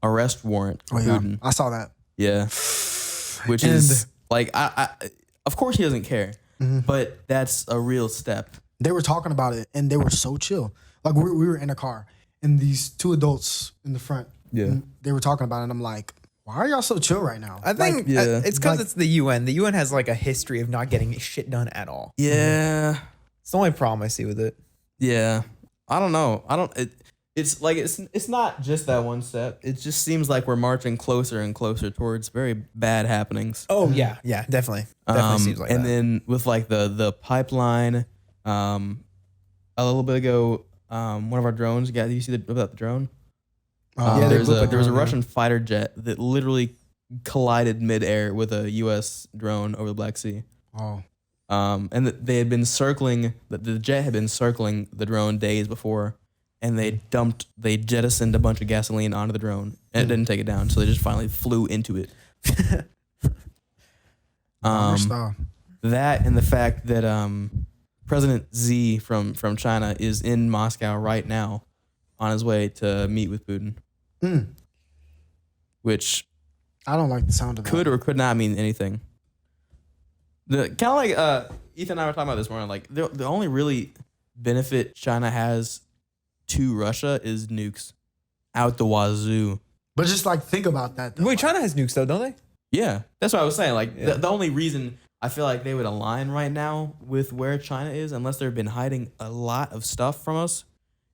arrest warrant for Oh yeah, Putin. I saw that. Yeah. Which And- is like I of course he doesn't care, but that's a real step. They were talking about it and they were so chill. Like we were in a car and these 2 adults in the front. Yeah. and they were talking about it and I'm like, why are y'all so chill right now? I think yeah. it's because like- it's the UN. The UN has like a history of not getting shit done at all. Yeah. It's the only problem I see with it. Yeah. I don't know. It's like it's not just that one step. It just seems like we're marching closer and closer towards very bad happenings. Oh yeah, definitely. Definitely seems like and that. then with like the pipeline, a little bit ago, one of our drones. Did you see about the drone? Oh, Yeah, they there blew up a was a drone, yeah. Russian fighter jet that literally collided midair with a U.S. drone over the Black Sea. Oh. And they had been circling. The jet had been circling the drone days before, and they jettisoned a bunch of gasoline onto the drone, and it didn't take it down. So they just finally flew into it. Style. That and the fact that President Xi from China is in Moscow right now, on his way to meet with Putin, which I don't like the sound of could that. or could not mean anything. The kind of like Ethan and I were talking about this morning. Like the only really benefit China has to Russia is nukes out the wazoo. But just like think about that though. Wait, China has nukes though, don't they? Yeah, that's what I was saying. Like Yeah. the only reason I feel like they would align right now with where China is, unless they've been hiding a lot of stuff from us,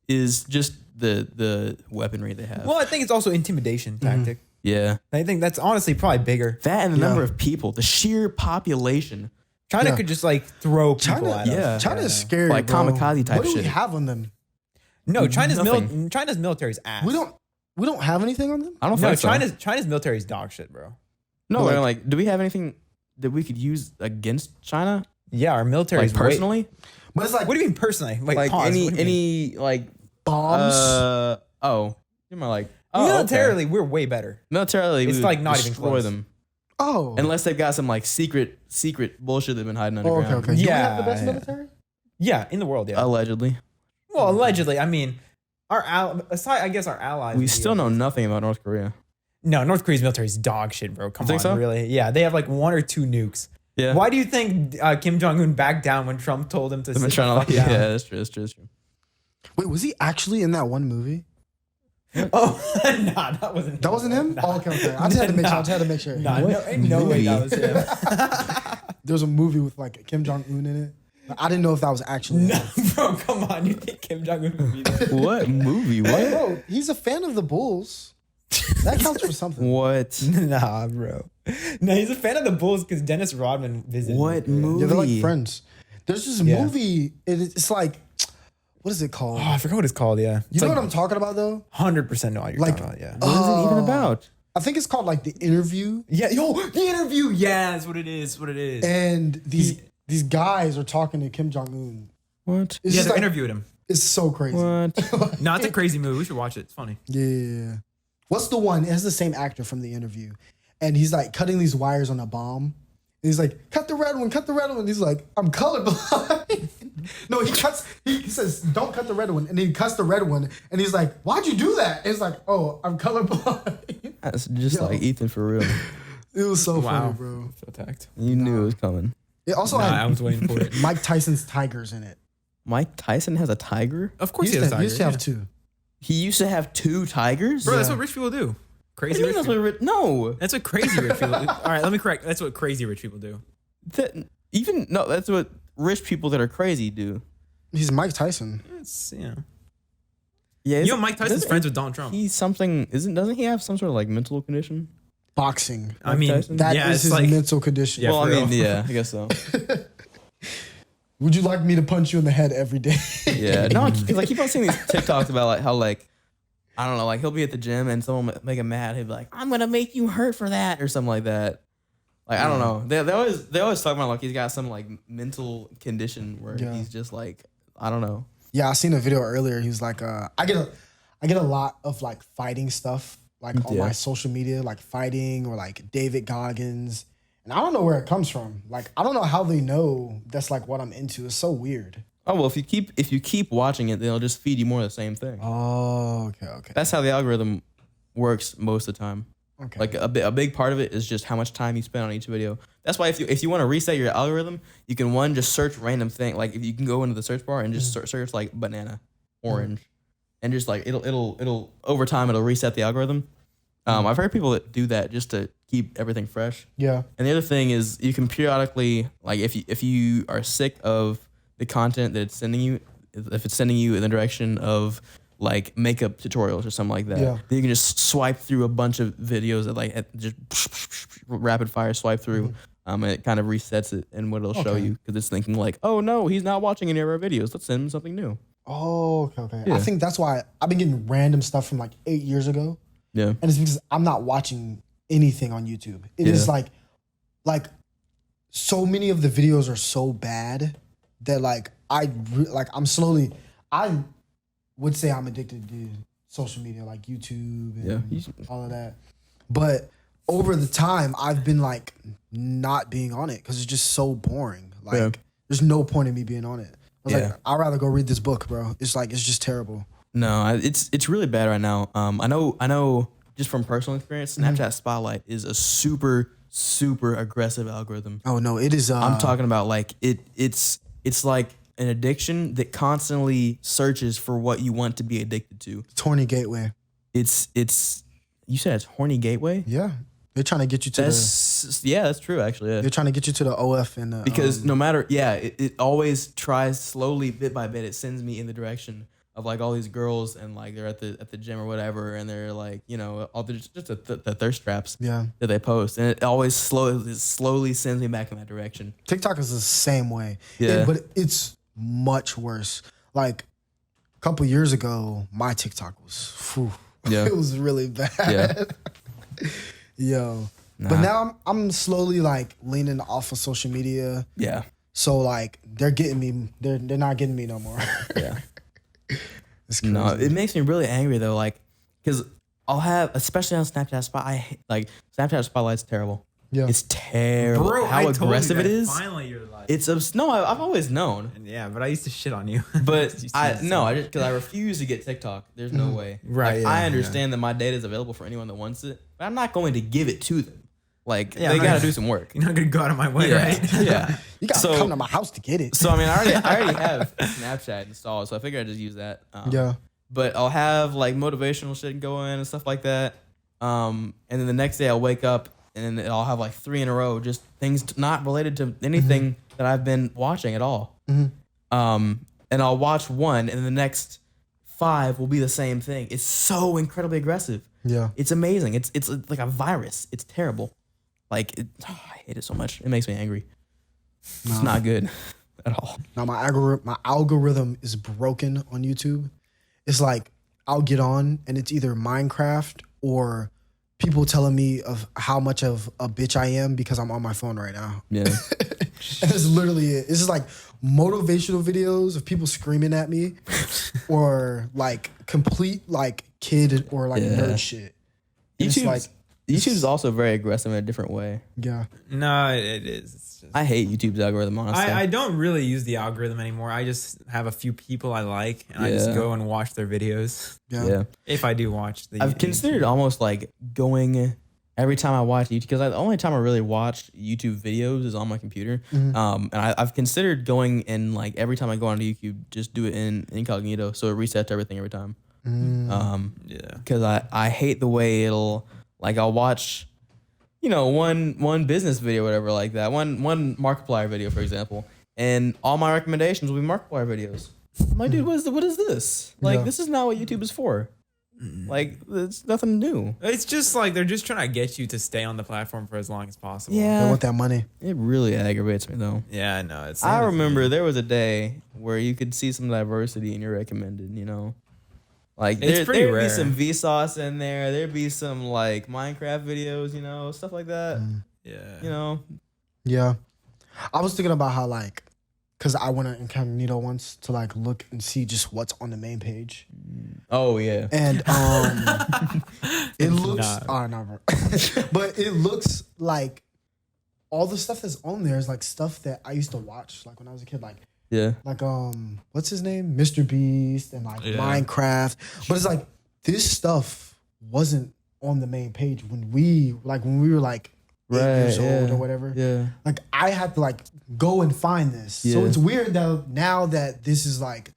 is just the weaponry they have. Well, I think it's also intimidation tactic. Yeah, I think that's honestly probably bigger. that and the Yeah. number of people, the sheer population. China Yeah. could just like throw people China, at us. yeah. China is scary. Like bro. kamikaze type What do we shit. have on them? No, China's Nothing. China's military's ass. We don't have anything on them? I don't No, think so. China's military's dog shit, bro. No, Like- like, do we have anything that we could use against China? Yeah, our military's Like personally, But it's like What do you mean personally? Wait, like pause. any What do you mean? any like bombs. oh, you mean like Oh, Militarily, we're way better. Militarily, It's we like would not even destroy close. them. Oh. Unless they've got some like secret bullshit they've been hiding Oh, underground. okay, okay. Do we have the Yeah, best yeah. military? Yeah, in the world, yeah. Allegedly. Well, allegedly, I mean, aside, I guess our allies. We would be still know nothing about North Korea. No, North Korea's military is dog shit, bro. Come think on, so? really? Yeah, they have like 1 or 2 nukes. Yeah. Why do you think Kim Jong Un backed down when Trump told him to? They've been sit trying to the like, fuck yeah, down? that's true. That's true. That's true. Wait, was he actually in that one movie? Oh, nah, that wasn't. That wasn't him? Nah. Oh, okay, okay. I just had to make sure. I just had to make sure. Nah, no, ain't no way that was him. There was a movie with like Kim Jong Un in it. But I didn't know if that was actually No, him. bro, come on. You think Kim Jong Un would be there? What movie? Hey, What? bro, he's a fan of the Bulls. That counts for something. What? Nah, bro. No, he's a fan of the Bulls because Dennis Rodman visited. What North Korea. movie? Yeah, they're like friends. There's this Yeah. movie. It's like, what is it called? Oh, I forgot what it's called. Yeah, You know what I'm talking about though? 100% know what you're Like- talking about. Yeah. What is it even about? I think it's called like The Interview. Yeah, yo, the interview. Yeah, that's what it is. What it is. And these guys are talking to Kim Jong Un. What? It's Yeah, just they like, interviewed him. it's so crazy. What? No, it's a crazy movie. We should watch it. It's funny. Yeah. What's the one? It has the same actor from The Interview. And he's like cutting these wires on a bomb. And he's like, cut the red one, cut the red one. He's like, I'm colorblind. No, he says, don't cut the red one. And he cuts the red one. And he's like, why'd you do that? And it's like, oh, I'm colorblind. That's just Yo. like Ethan for real. It was so Wow. funny, bro. So attacked. You knew it was coming. It also Nah, I had was waiting for it. Mike Tyson's tigers in it. Mike Tyson has a tiger? Of course, He he has a used to tiger. have two. He used to have 2 tigers? Bro, that's Yeah. what rich people do. What Crazy do you rich mean people. that's what no. That's what crazy rich people do. All right, let me correct. That's what crazy rich people do. That's what rich people that are crazy do. He's Mike Tyson. It's, you know. Yeah, You know, Mike Tyson's friends with Donald Trump. He's something doesn't he have some sort of like mental condition? Boxing. I mean, Tyson? That yeah, is it's his like, mental condition. Yeah, well, I for mean, real. yeah, I guess so. Would you like me to punch you in the head every day? Yeah. No, because I keep on seeing these TikToks about like how like I don't know, like he'll be at the gym and someone will make him mad. He'll be like, "I'm gonna make you hurt for that" or something like that. Like I don't know. They always talk about like he's got some like mental condition where Yeah. he's just like I don't know. Yeah, I seen a video earlier. He was like, I get a lot of like fighting stuff like on Yeah. my social media, like fighting or like David Goggins. And I don't know where it comes from. Like I don't know how they know that's like what I'm into. It's so weird. Oh well, if you keep watching it, they'll just feed you more of the same thing. Oh, okay. That's how the algorithm works most of the time. Okay. Like a big part of it is just how much time you spend on each video. That's why if you want to reset your algorithm, you can just search random thing. Like if you can go into the search bar and just search like banana, orange, and just like it'll over time it'll reset the algorithm. I've heard people that do that just to keep everything fresh. Yeah. And the other thing is you can periodically like if you are sick of the content that it's sending you, if it's sending you in the direction of like makeup tutorials or something like that, Yeah. then you can just swipe through a bunch of videos that like just rapid fire swipe through. And it kind of resets it and what it'll show Okay. you because it's thinking like, oh no, he's not watching any of our videos. Let's send him something new. Oh, okay. Yeah. I think that's why I've been getting random stuff from like 8 years ago. Yeah. And it's because I'm not watching anything on YouTube. It is Yeah. like so many of the videos are so bad that like I would say I'm addicted to social media like YouTube and Yeah. all of that. But over the time I've been like not being on it because it's just so boring. Like Yeah. there's no point in me being on it. I was Yeah. like, I'd rather go read this book, bro. It's just terrible. No, it's really bad right now. I know just from personal experience, Snapchat Spotlight is a super aggressive algorithm. Oh no, it is. I'm talking about like it's like an addiction that constantly searches for what you want to be addicted to. Horny Gateway. It's you said it's horny gateway. Yeah, they're trying to get you to That's true actually. Yeah. they're trying to get you to the OF and Because no matter it always tries slowly bit by bit. It sends me in the direction of like all these girls and like they're at the gym or whatever and they're like all just the thirst traps yeah. that they post and it always slowly sends me back in that direction. TikTok is the same way. Yeah. But it's much worse. Like a couple years ago, my TikTok was Yeah. it was really bad. Yeah. Yo. Nah. But now I'm slowly like leaning off of social media. Yeah. So like they're getting me. They're not getting me no more. Yeah. It's crazy. No, it makes me really angry though, like, because I'll have, especially on Snapchat Spot. Like Snapchat Spotlight's terrible. Yeah. It's terrible. Bro, how I told aggressive you it that is. Finally, you're like. No. I've always known. Yeah, but I used to shit on you. But You I said because I refuse to get TikTok. There's no way. Right, Like, yeah, I understand that my data is available for anyone that wants it, but I'm not going to give it to them. Like Yeah, they I'm got not- to do some work. You're not gonna go out of my way, Yeah, right? yeah. You gotta So- come to my house to get it. So I mean, I already have Snapchat installed, so I figured I'd just use that. Yeah. But I'll have like motivational shit going and stuff like that. And then the next day I'll wake up and then I'll have like 3 in a row, just things not related to anything that I've been watching at all. And I'll watch one, and then the next 5 will be the same thing. It's so incredibly aggressive. Yeah. It's amazing. It's like a virus. It's terrible. Like I hate it so much. It makes me angry. It's not good at all. Now my algorithm is broken on YouTube. It's like I'll get on and it's either Minecraft or people telling me of how much of a bitch I am because I'm on my phone right now. Yeah. And that's literally it. It's just like motivational videos of people screaming at me or like complete like kid or like Yeah. nerd shit. And it's like, YouTube's also very aggressive in a different way. yeah. No, it is. It's just, I hate YouTube's algorithm, honestly. I don't really use the algorithm anymore. I just have a few people I like, and I just Yeah. go and watch their videos. Yeah. If I do watch the, I've considered almost like going every time I watch YouTube, because the only time I really watch YouTube videos is on my computer. And I've considered going and like every time I go onto YouTube, just do it in incognito, so it resets everything every time. yeah. Because I hate the way it'll, like, I'll watch, one business video, whatever, like that, one Markiplier video, for example, and all my recommendations will be Markiplier videos. I'm like, dude, what is this? Like, Yeah. this is not what YouTube is for. Like, it's nothing new. It's just like they're just trying to get you to stay on the platform for as long as possible. They Yeah, want that money. it really aggravates me though. Yeah, no, it's. I remember there was a day where you could see some diversity in your recommended, Like It's pretty there'd rare. be some Vsauce in there. There'd be some like Minecraft videos, stuff like that. Yeah. Yeah. I was thinking about how like, cause I went to incognito once to like look and see just what's on the main page. Oh yeah. And it looks Nah. no, bro. But it looks like all the stuff that's on there is like stuff that I used to watch like when I was a kid, like Yeah. what's his name? Mr. Beast and like Yeah. Minecraft. But it's like this stuff wasn't on the main page when we were like 8 years old or whatever. Yeah. Like I had to like go and find this. So Yeah. it's weird though now that this is like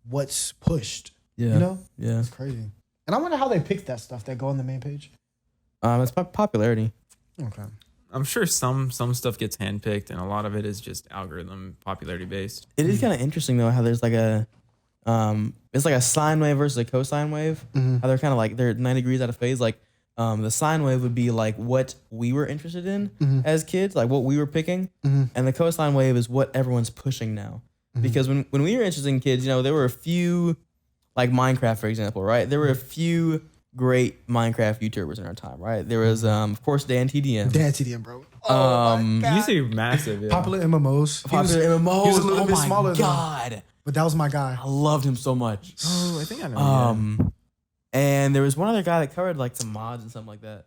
what's pushed. Yeah. You know? Yeah. It's crazy. And I wonder how they pick that stuff that go on the main page. It's by popularity. Okay. I'm sure some stuff gets handpicked, and a lot of it is just algorithm popularity based. It is kind of interesting though how there's like a it's like a sine wave versus a cosine wave. How they're kind of like they're 90 degrees out of phase. Like the sine wave would be like what we were interested in as kids, like what we were picking, and the cosine wave is what everyone's pushing now. Because when we were interested in kids, there were a few, like Minecraft, for example, right? There were a few great Minecraft YouTubers in our time, right? There was of course Dan TDM. Dan TDM, bro. Oh my He God. used to be massive. Yeah. Popular MMOs. Popular MMOs. He was a little Oh bit my smaller though. God. But that was my guy. I loved him so much. Oh, I think I know. And there was one other guy that covered like some mods and something like that.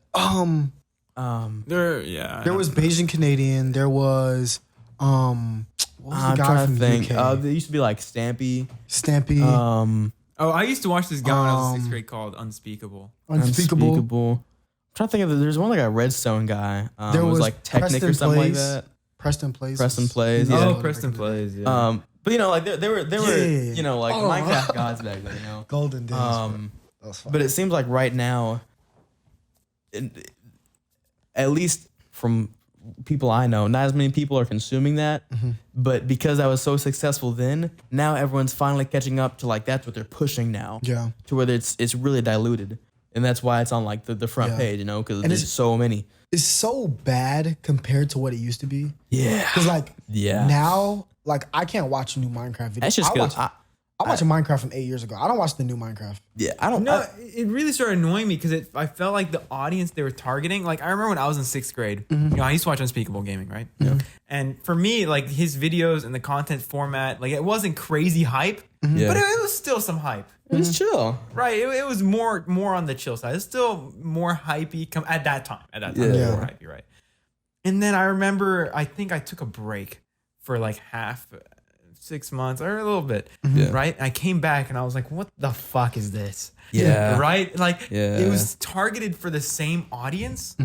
There was Bayesian Canadian. There was what was the I'm guy trying from to think. UK? There used to be like Stampy. Stampy. Oh, I used to watch this guy when I was in 6th grade called Unspeakable. Unspeakable. I'm trying to think of. There's one like a Redstone guy. There It was was like Technic or Preston something like Plays. that. Preston Plays. Preston Plays, He was yeah. Oh, on Preston back in the day. plays. Yeah. But like there were Yeah. like Oh. Minecraft gods back then. Golden days. bro. That was fun. But it seems like right now, at least from people I know, not as many people are consuming that. But because I was so successful then, now everyone's finally catching up to like that's what they're pushing now. Yeah. To where it's really diluted, and that's why it's on like the front Yeah. page, because And there's it's- so many. It's so bad compared to what it used to be. Yeah. Because like Yeah. now, like I can't watch new Minecraft videos. That's just I because watch I'm watching Minecraft from 8 years ago. I don't watch the new Minecraft. Yeah, I don't. No, it really started annoying me because I felt like the audience they were targeting. Like I remember when I was in 6th grade, I used to watch Unspeakable Gaming, right? Yeah. And for me, like his videos and the content format, like it wasn't crazy hype, Yeah. but it was still some hype. It was chill. Right, it was more on the chill side. It's still more hypey at that time. At that time, it was Yeah. more hypey, right? And then I remember, I think I took a break for like 6 months or a little bit, Yeah. right? And I came back and I was like, what the fuck is this? Yeah. Right? Like Yeah. it was targeted for the same audience,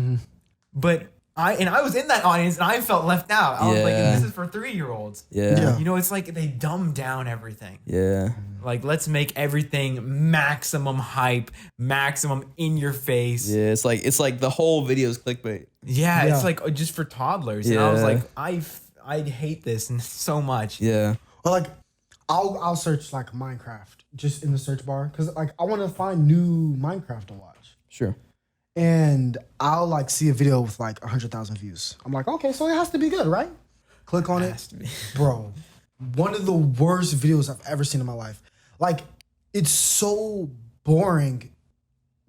but I was in that audience and I felt left out. I was like, Yeah. this is for 3-year-olds. Yeah. Yeah. You know, it's like they dumb down everything. Yeah. Like, let's make everything maximum hype, maximum in your face. Yeah. It's like the whole video is clickbait. Yeah, Yeah. it's like just for toddlers. And I was Yeah. like, I hate this so much. Yeah. Or like, I'll search like Minecraft just in the search bar because like I want to find new Minecraft to watch, Sure. and I'll like see a video with like 100,000 views. I'm like, okay, so it has to be good, right? Click on Has it, to be. bro. One of the worst videos I've ever seen in my life. Like, it's so boring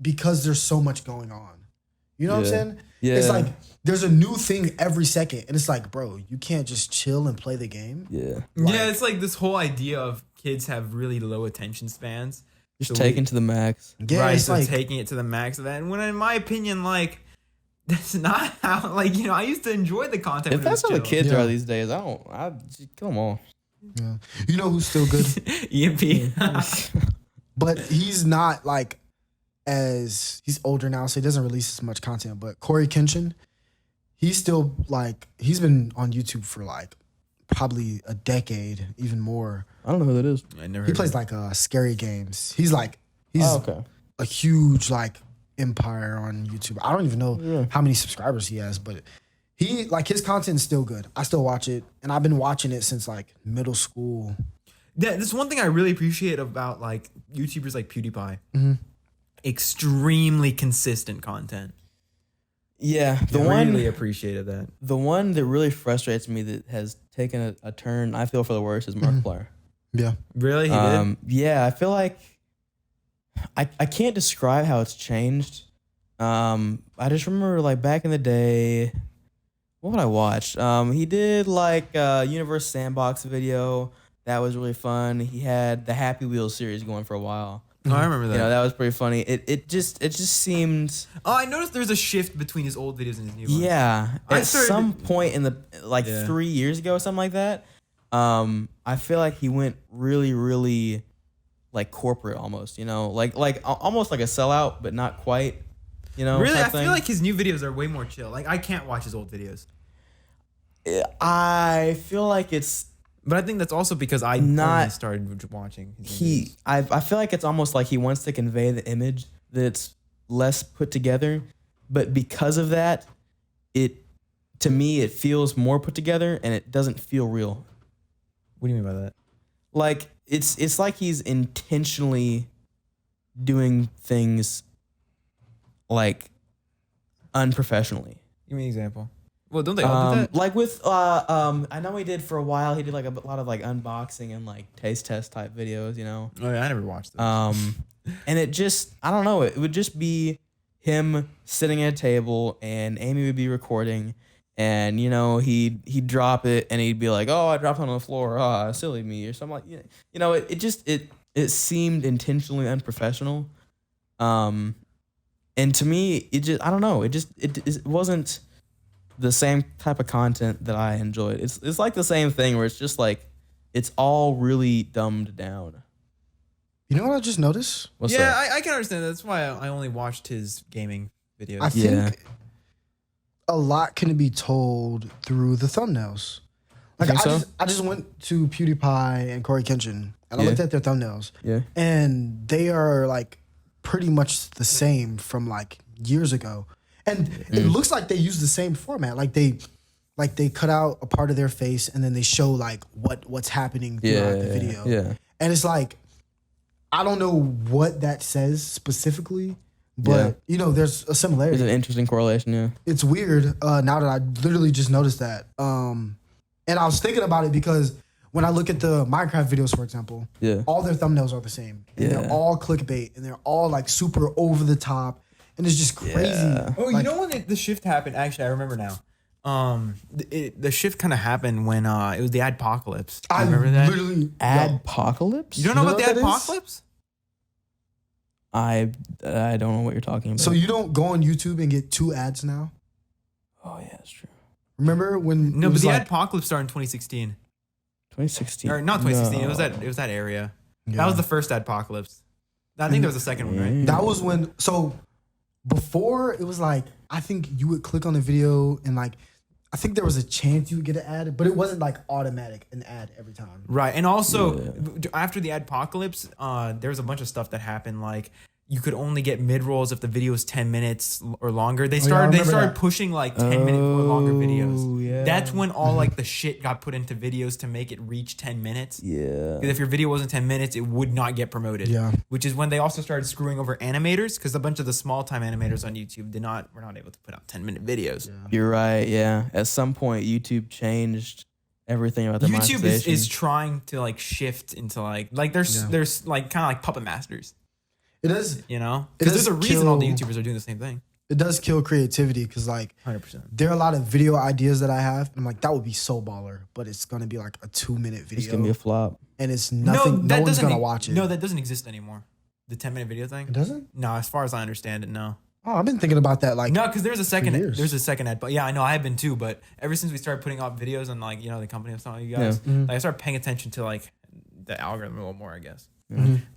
because there's so much going on. You know what I'm Yeah. saying? Yeah. It's like there's a new thing every second, and it's like, bro, you can't just chill and play the game. Yeah. Yeah, it's like this whole idea of kids have really low attention spans. Just So taken to the max. Yeah, right, it's so like taking it to the max of that. And when in my opinion, like, that's not how, like, you know, I used to enjoy the content. If when it that's was how the chill. kids Yeah. are these days, come on. yeah. You know who's still good, EMP. but he's not like he's older now, so he doesn't release as much content. But Corey Kenshin, he's still like he's been on YouTube for like probably a decade, even more. I don't know who that is. I never He heard plays of like scary games. He's Oh, okay. a huge like empire on YouTube. I don't even know Yeah. how many subscribers he has, but he like his content is still good. I still watch it, and I've been watching it since like middle school. Yeah, this one thing I really appreciate about like YouTubers like PewDiePie. Mm-hmm. Extremely consistent content. Yeah. The I one really appreciated that. the one that really frustrates me that has taken a turn, I feel for the worst, is Markiplier. Yeah, Really? He did? Yeah, I feel like I can't describe how it's changed. I just remember like back in the day, what would I watch? He did like a Universe Sandbox video that was really fun. He had the Happy Wheels series going for a while. Oh, I remember that. You know, that was pretty funny. It just seemed Oh, I noticed there's a shift between his old videos and his new ones. yeah. I At started- some point in the like Yeah. 3 years ago, something like that. I feel like he went really like corporate almost, you know, like almost like a sellout, but not quite, you know. Really, type I feel thing. like his new videos are way more chill. Like, I can't watch his old videos. I feel like it's But I think that's also because I Not- only started watching his new videos. I feel like it's almost like he wants to convey the image that's less put together, but because of that, to me it feels more put together and it doesn't feel real. What do you mean by that? Like it's like he's intentionally doing things like unprofessionally. Give me an example. Well, don't they all do that? Like with I know he did for a while. He did like a lot of like unboxing and like taste test type videos, you know. Oh, yeah, I never watched those. And it just I don't know. It would just be him sitting at a table and Amy would be recording, and you know he'd drop it and he'd be like, "Oh, I dropped it on the floor. Ah, silly me," or something like you know. It seemed intentionally unprofessional. And to me, it just I don't know. It wasn't the same type of content that I enjoyed. It's like the same thing where it's just like it's all really dumbed down. you know what I just noticed? What's yeah, up? I can understand. That's why I only watched his gaming videos. I Yeah. think a lot can be told through the thumbnails. Like think so? I just went to PewDiePie and Corey Kenshin, and I Yeah. looked at their thumbnails, Yeah. and they are like pretty much the same from like years ago, and it looks like they use the same format. Like they cut out a part of their face, and then they show like what's happening throughout the video. Yeah. And it's like, I don't know what that says specifically, but Yeah. you know, there's a similarity. It's an interesting correlation, yeah. It's weird now that I literally just noticed that. And I was thinking about it because when I look at the Minecraft videos, for example, Yeah. all their thumbnails are the same. And Yeah. they're all clickbait and they're all like super over the top. And it's just crazy. Yeah. Oh, Like, you know when the shift happened? Actually, I remember now. The shift kind of happened when it was the adpocalypse. Do you I remember that? literally Adpocalypse? You don't know You know about the what that is? adpocalypse? I don't know what you're talking about. So you don't go on YouTube and get 2 ads now? Oh yeah, that's true. Remember when No, it but was the like, adpocalypse started in 2016. 2016. Or not 2016. No. It was that area. Yeah. That was the first adpocalypse. I think there was a second one, right? That was when, so before it was like, I think you would click on the video and like, I think there was a chance you would get an ad, but it wasn't like automatic an ad every time. Right. And also, after the adpocalypse, there was a bunch of stuff that happened. Like, you could only get mid rolls if the video was 10 minutes or longer. They I started remember that. pushing like 10-minute or longer videos. yeah. That's when all like the shit got put into videos to make it reach 10 minutes. Yeah. Because if your video wasn't 10 minutes, it would not get promoted. Yeah. Which is when they also started screwing over animators, because a bunch of the small time animators on YouTube were not able to put out 10-minute videos. You're right. Yeah. At some point, YouTube changed everything about the YouTube monetization. is trying to like shift into like there's like kind of like puppet masters, It does, you know? It Because does there's a reason all the kill- YouTubers are doing the same thing. it does kill creativity because like 100%. there are a lot of video ideas that I have. And I'm like, that would be so baller, but it's going to be like a 2-minute video. It's gonna be a flop. and it's nothing, no one's going to watch it. No, that doesn't exist anymore. The 10-minute video thing? It doesn't? No, as far as I understand it, no. Oh, I've been thinking about that. Like, No, because there's a second years. ad. But yeah, I know I have been too. But ever since we started putting out videos on like the company of some of you guys, like I started paying attention to like the algorithm a little more. I guess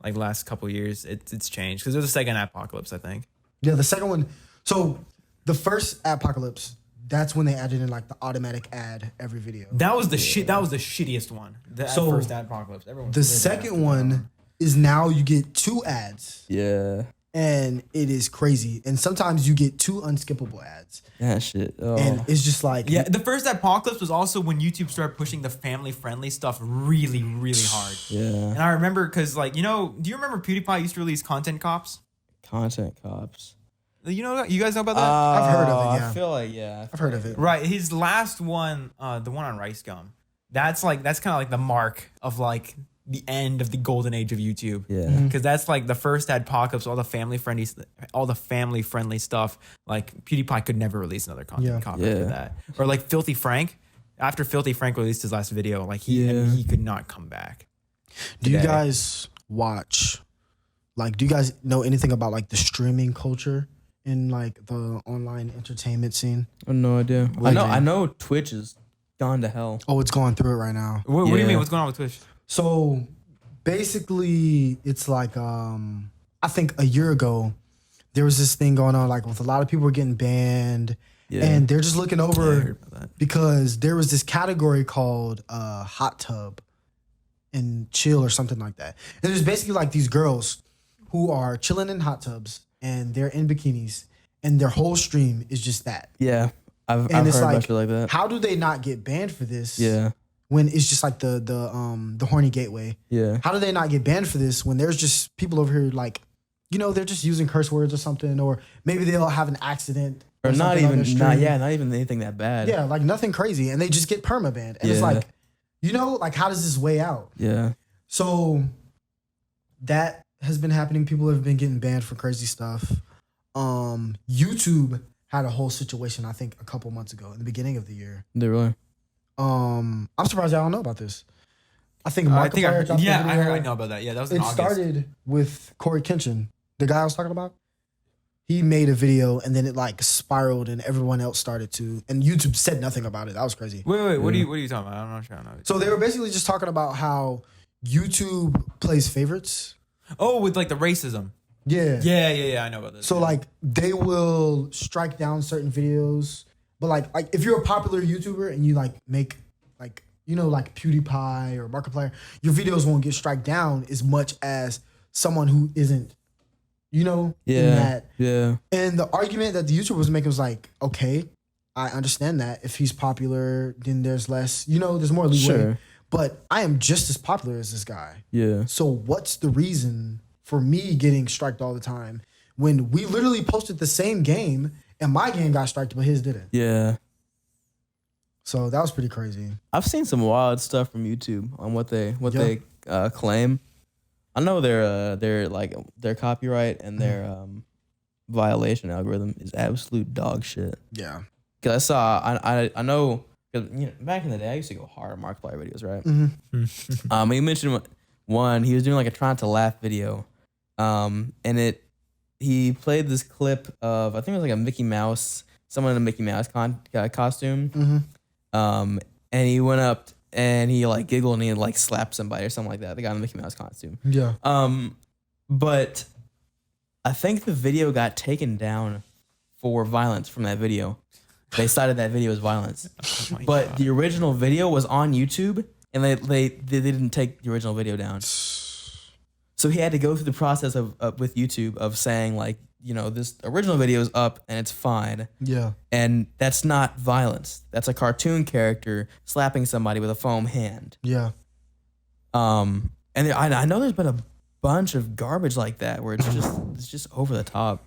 like last couple years, it's changed because there's a second apocalypse. I think. yeah, the second one. So the first apocalypse, that's when they added in like the automatic ad every video. That was the shit. That was the shittiest one. The So, first apocalypse. Everyone. The second one is now you get 2 ads. Yeah. And it is crazy. And sometimes you get 2 unskippable ads. That shit. Oh. And it's just like, Yeah, the first apocalypse was also when YouTube started pushing the family-friendly stuff really, really hard. yeah. And I remember because, like, do you remember PewDiePie used to release Content Cops? Content cops. You guys know about that? I've heard of it, yeah. I feel like yeah. I've heard of it. Right. His last one, the one on Rice Gum, that's kind of like the mark of like the end of the golden age of YouTube. Yeah. Because that's like the first apocalypse, all the family friendly stuff. Like PewDiePie could never release another content copy after that. Or like Filthy Frank. After Filthy Frank released his last video, like he could not come back. Do you guys watch, like, do you guys know anything about like the streaming culture in like the online entertainment scene? I have no idea. I know Twitch is gone to hell. Oh, it's going through it right now. What do you Yeah. mean? What's going on with Twitch? So basically, it's like I think a year ago there was this thing going on, like with a lot of people were getting banned, and they're just looking I over heard about that. because there was this category called hot tub and chill or something like that. And there's basically like these girls who are chilling in hot tubs and they're in bikinis, and their whole stream is just that. Yeah. I've And heard it's about like, shit like that. how do they not get banned for this? Yeah. When it's just like the horny gateway. Yeah. How do they not get banned for this when there's just people over here like, they're just using curse words or something, or maybe they'll have an accident Or not something on even their not stream. not even anything that bad. Yeah, like nothing crazy, and they just get permabanned. And it's Yeah. like, like how does this weigh out? Yeah. So that has been happening. People have been getting banned for crazy stuff. YouTube had a whole situation, I think, a couple months ago in the beginning of the year. They really. I'm surprised y'all don't know about this. I think I think Markiplier dropped a I video. heard. I know about that. Yeah, that was in It August. started with Corey Kenshin, the guy I was talking about. He made a video and then it like spiraled and everyone else started to. And YouTube said nothing about it. That was crazy. Wait. What are you talking about? I'm not sure. I don't know. So they were basically just talking about how YouTube plays favorites. Oh, with like the racism. Yeah. Yeah. I know about this. So like they will strike down certain videos, but like if you're a popular YouTuber and you like make like like PewDiePie or Markiplier, your videos won't get strike down as much as someone who isn't, in that. Yeah. And the argument that the YouTuber was making was like, okay, I understand that if he's popular, then there's less, there's more leeway. Sure. But I am just as popular as this guy. Yeah. So what's the reason for me getting striked all the time when we literally posted the same game and my game got striked but his didn't? Yeah. So that was pretty crazy. I've seen some wild stuff from YouTube on what they claim. I know their copyright and their violation algorithm is absolute dog shit. Yeah. Cause I know, cause back in the day I used to go hard on Markiplier videos, right? Mm-hmm. He mentioned one. He was doing like a trying to laugh video, and he played this clip of, I think it was like a Mickey Mouse, someone in a Mickey Mouse costume. Mm-hmm. And he went up and he like giggled and he like slapped somebody or something like that. The guy in the Mickey Mouse costume. Yeah. But I think the video got taken down for violence from that video. They cited that video as violence. Oh my But God. the original video was on YouTube and they didn't take the original video down. So he had to go through the process of with YouTube of saying like, this original video is up and it's fine. Yeah. And that's not violence. That's a cartoon character slapping somebody with a foam hand. Yeah. And I know there's been a bunch of garbage like that where it's just over the top.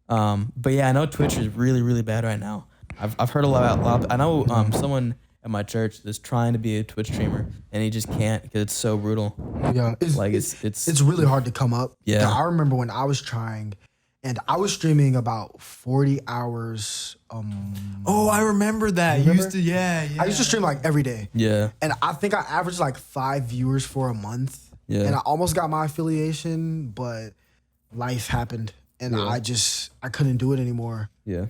But yeah, I know Twitch is really, really bad right now. I've heard a lot. I know someone at my church that's trying to be a Twitch streamer and he just can't because it's so brutal. Yeah. It's really hard to come up. Yeah. I remember when I was trying, and I was streaming about 40 hours. Oh, I remember that. You remember? Used to, yeah. I used to stream like every day. yeah. And I think I averaged like 5 viewers for a month. Yeah. And I almost got my affiliation, but life happened and Yeah. I couldn't do it anymore. Yeah.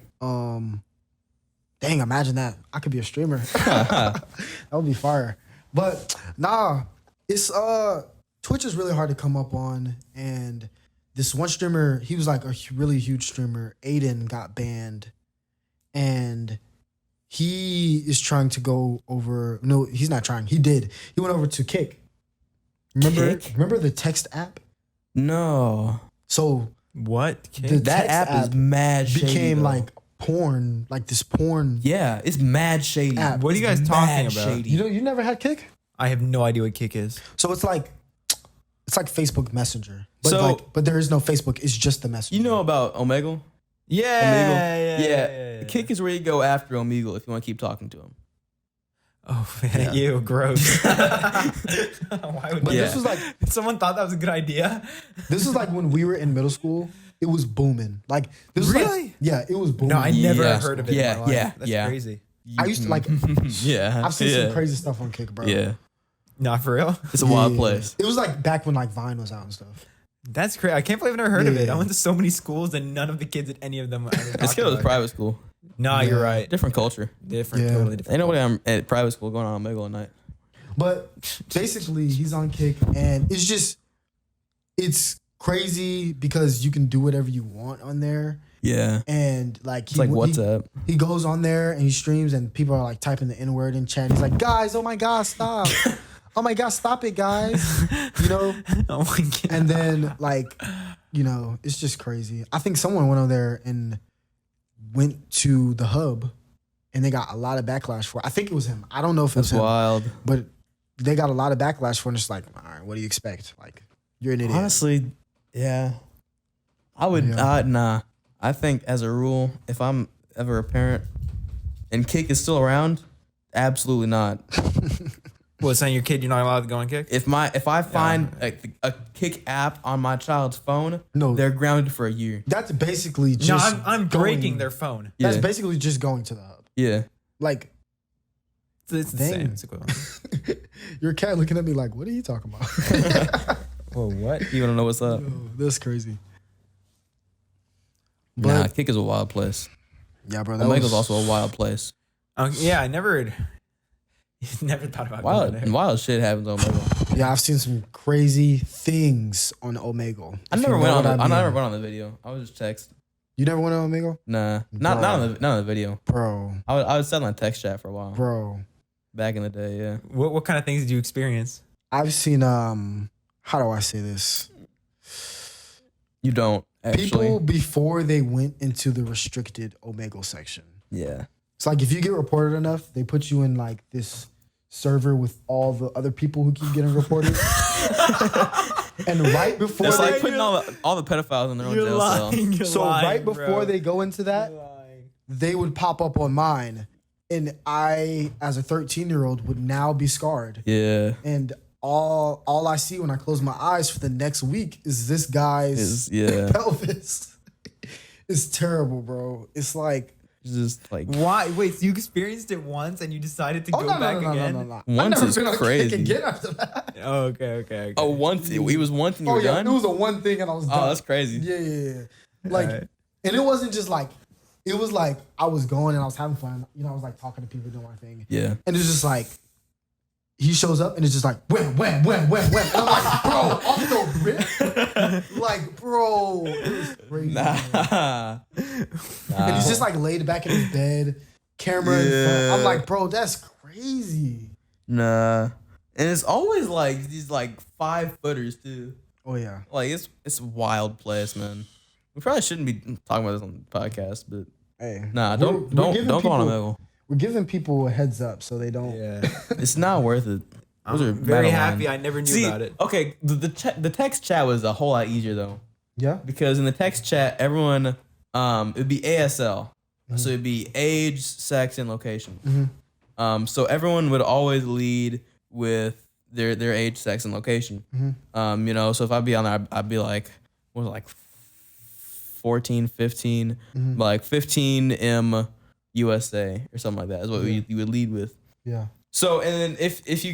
Dang, imagine that. I could be a streamer. That would be fire. But nah, it's Twitch is really hard to come up on, and this one streamer, he was like a really huge streamer. Aiden got banned, and he is trying to go over. No, he's not trying. He did. He went over to Kick. Kick? Remember the text app? No. So What? The That text app is mad shady. became though. like porn, like this porn. Yeah, it's mad shady. App. What are you It's guys talking mad about? shady. You never had Kick? I have no idea what Kick is. So it's like Facebook Messenger, but So- but there is no Facebook. It's just the Messenger. You know about Omegle? Yeah. Kick is where you go after Omegle if you want to keep talking to him. Oh, man. Ew, gross. Why would But Yeah. this was like someone thought that was a good idea? when we were in middle school. It was booming. Like this was Really? like, yeah, it was booming. No, I never Yeah. heard of it. Yeah, in my life. yeah, That's yeah. crazy. I used to like. Yeah. I've seen yeah. some crazy stuff on Kick, bro. Yeah. Not for real. It's a wild Yeah. place. It was like back when like Vine was out and stuff. That's crazy. I can't believe I've never heard of it. Yeah. I went to so many schools and none of the kids at any of them. It's because it was private school. No, you're right. Different culture. Different, Yeah. totally different. Ain't nobody at private school going on Omegle at night. But basically, he's on Kick, and it's crazy because you can do whatever you want on there. Yeah. And like It's like WhatsApp. He goes on there and he streams, and people are like typing the N-word in chat. He's like, guys, oh my god, stop! Oh my god, stop it, guys! You know. Oh my God. And then like, it's just crazy. I think someone went on there and went to the hub, and they got a lot of backlash for it. I think it was him. I don't know if it was That's him, wild. but they got a lot of backlash for it. And it's like, all right, what do you expect? Like, you're an idiot. Honestly, yeah. I would, Yeah. nah. I think as a rule, if I'm ever a parent and Kick is still around, absolutely not. What, saying your kid you're not allowed to go on Kick? If I find a Kick app on my child's phone, No. they're grounded for a year. That's basically just. No, I'm breaking their phone. That's Yeah. basically just going to the hub. Yeah. Like, It's the Dang. same. It's equivalent. your cat looking at me like, what are you talking about? Whoa, what? You want to know what's up? Oh, that's crazy. Nah, But Kick is a wild place. yeah, bro. That Omegle's was also a wild place. Yeah, I never thought about going there. Wild shit happens on Omegle. Yeah, I've seen some crazy things on Omegle. I If never you went know on. what I never mean. went on the video. I was just text. You never went on Omegle, Nah, not on the video. bro. I was selling a text chat for a while Bro, back in the day. Yeah. What kind of things did you experience? I've seen. How do I say this? You don't actually. People before they went into the restricted Omegle section. Yeah. It's like if you get reported enough, they put you in like this server with all the other people who keep getting reported. And right before It's they, like putting all the pedophiles in their own jail cell. You're so lying, right before bro. they go into that, You're lying. they would pop up on mine, And I, as a 13-year-old, would now be scarred. Yeah. And all I see when I close my eyes for the next week is this guy's pelvis. It's terrible, bro. It's like just like Why? Wait, so you experienced it once and you decided to go back again? No. Once is crazy. Again after that. Oh, okay. Oh, once it was once and you were done. It was a one thing and I was done. Oh, that's crazy. Yeah. Like, Right. and it wasn't just like, it was like I was going and I was having fun. You know, I was like talking to people, doing my thing. Yeah. And it's just like, he shows up and it's just like, wham. And I'm like, bro, off the rip? Like, bro, it was crazy. Nah. And he's just like laid back in his bed, camera in front. I'm like, bro, that's crazy. Nah. And it's always like these like 5-footers too. Oh, yeah. Like it's a wild place, man. We probably shouldn't be talking about this on the podcast, but Hey. nah, we're don't giving go on a people- Meggle. We're giving people a heads up so they don't. Yeah. It's not worth it. Those are I'm very battle happy lines. I never knew See, about it. okay, the text chat was a whole lot easier though, Yeah? because in the text chat, everyone it'd be ASL, so it'd be age, sex, and location. So everyone would always lead with their age, sex, and location. You know, so if I'd be on there, I'd be like, what was it, like 14, 15, like 15 M USA or something like that is what you would lead with. Yeah. So and then if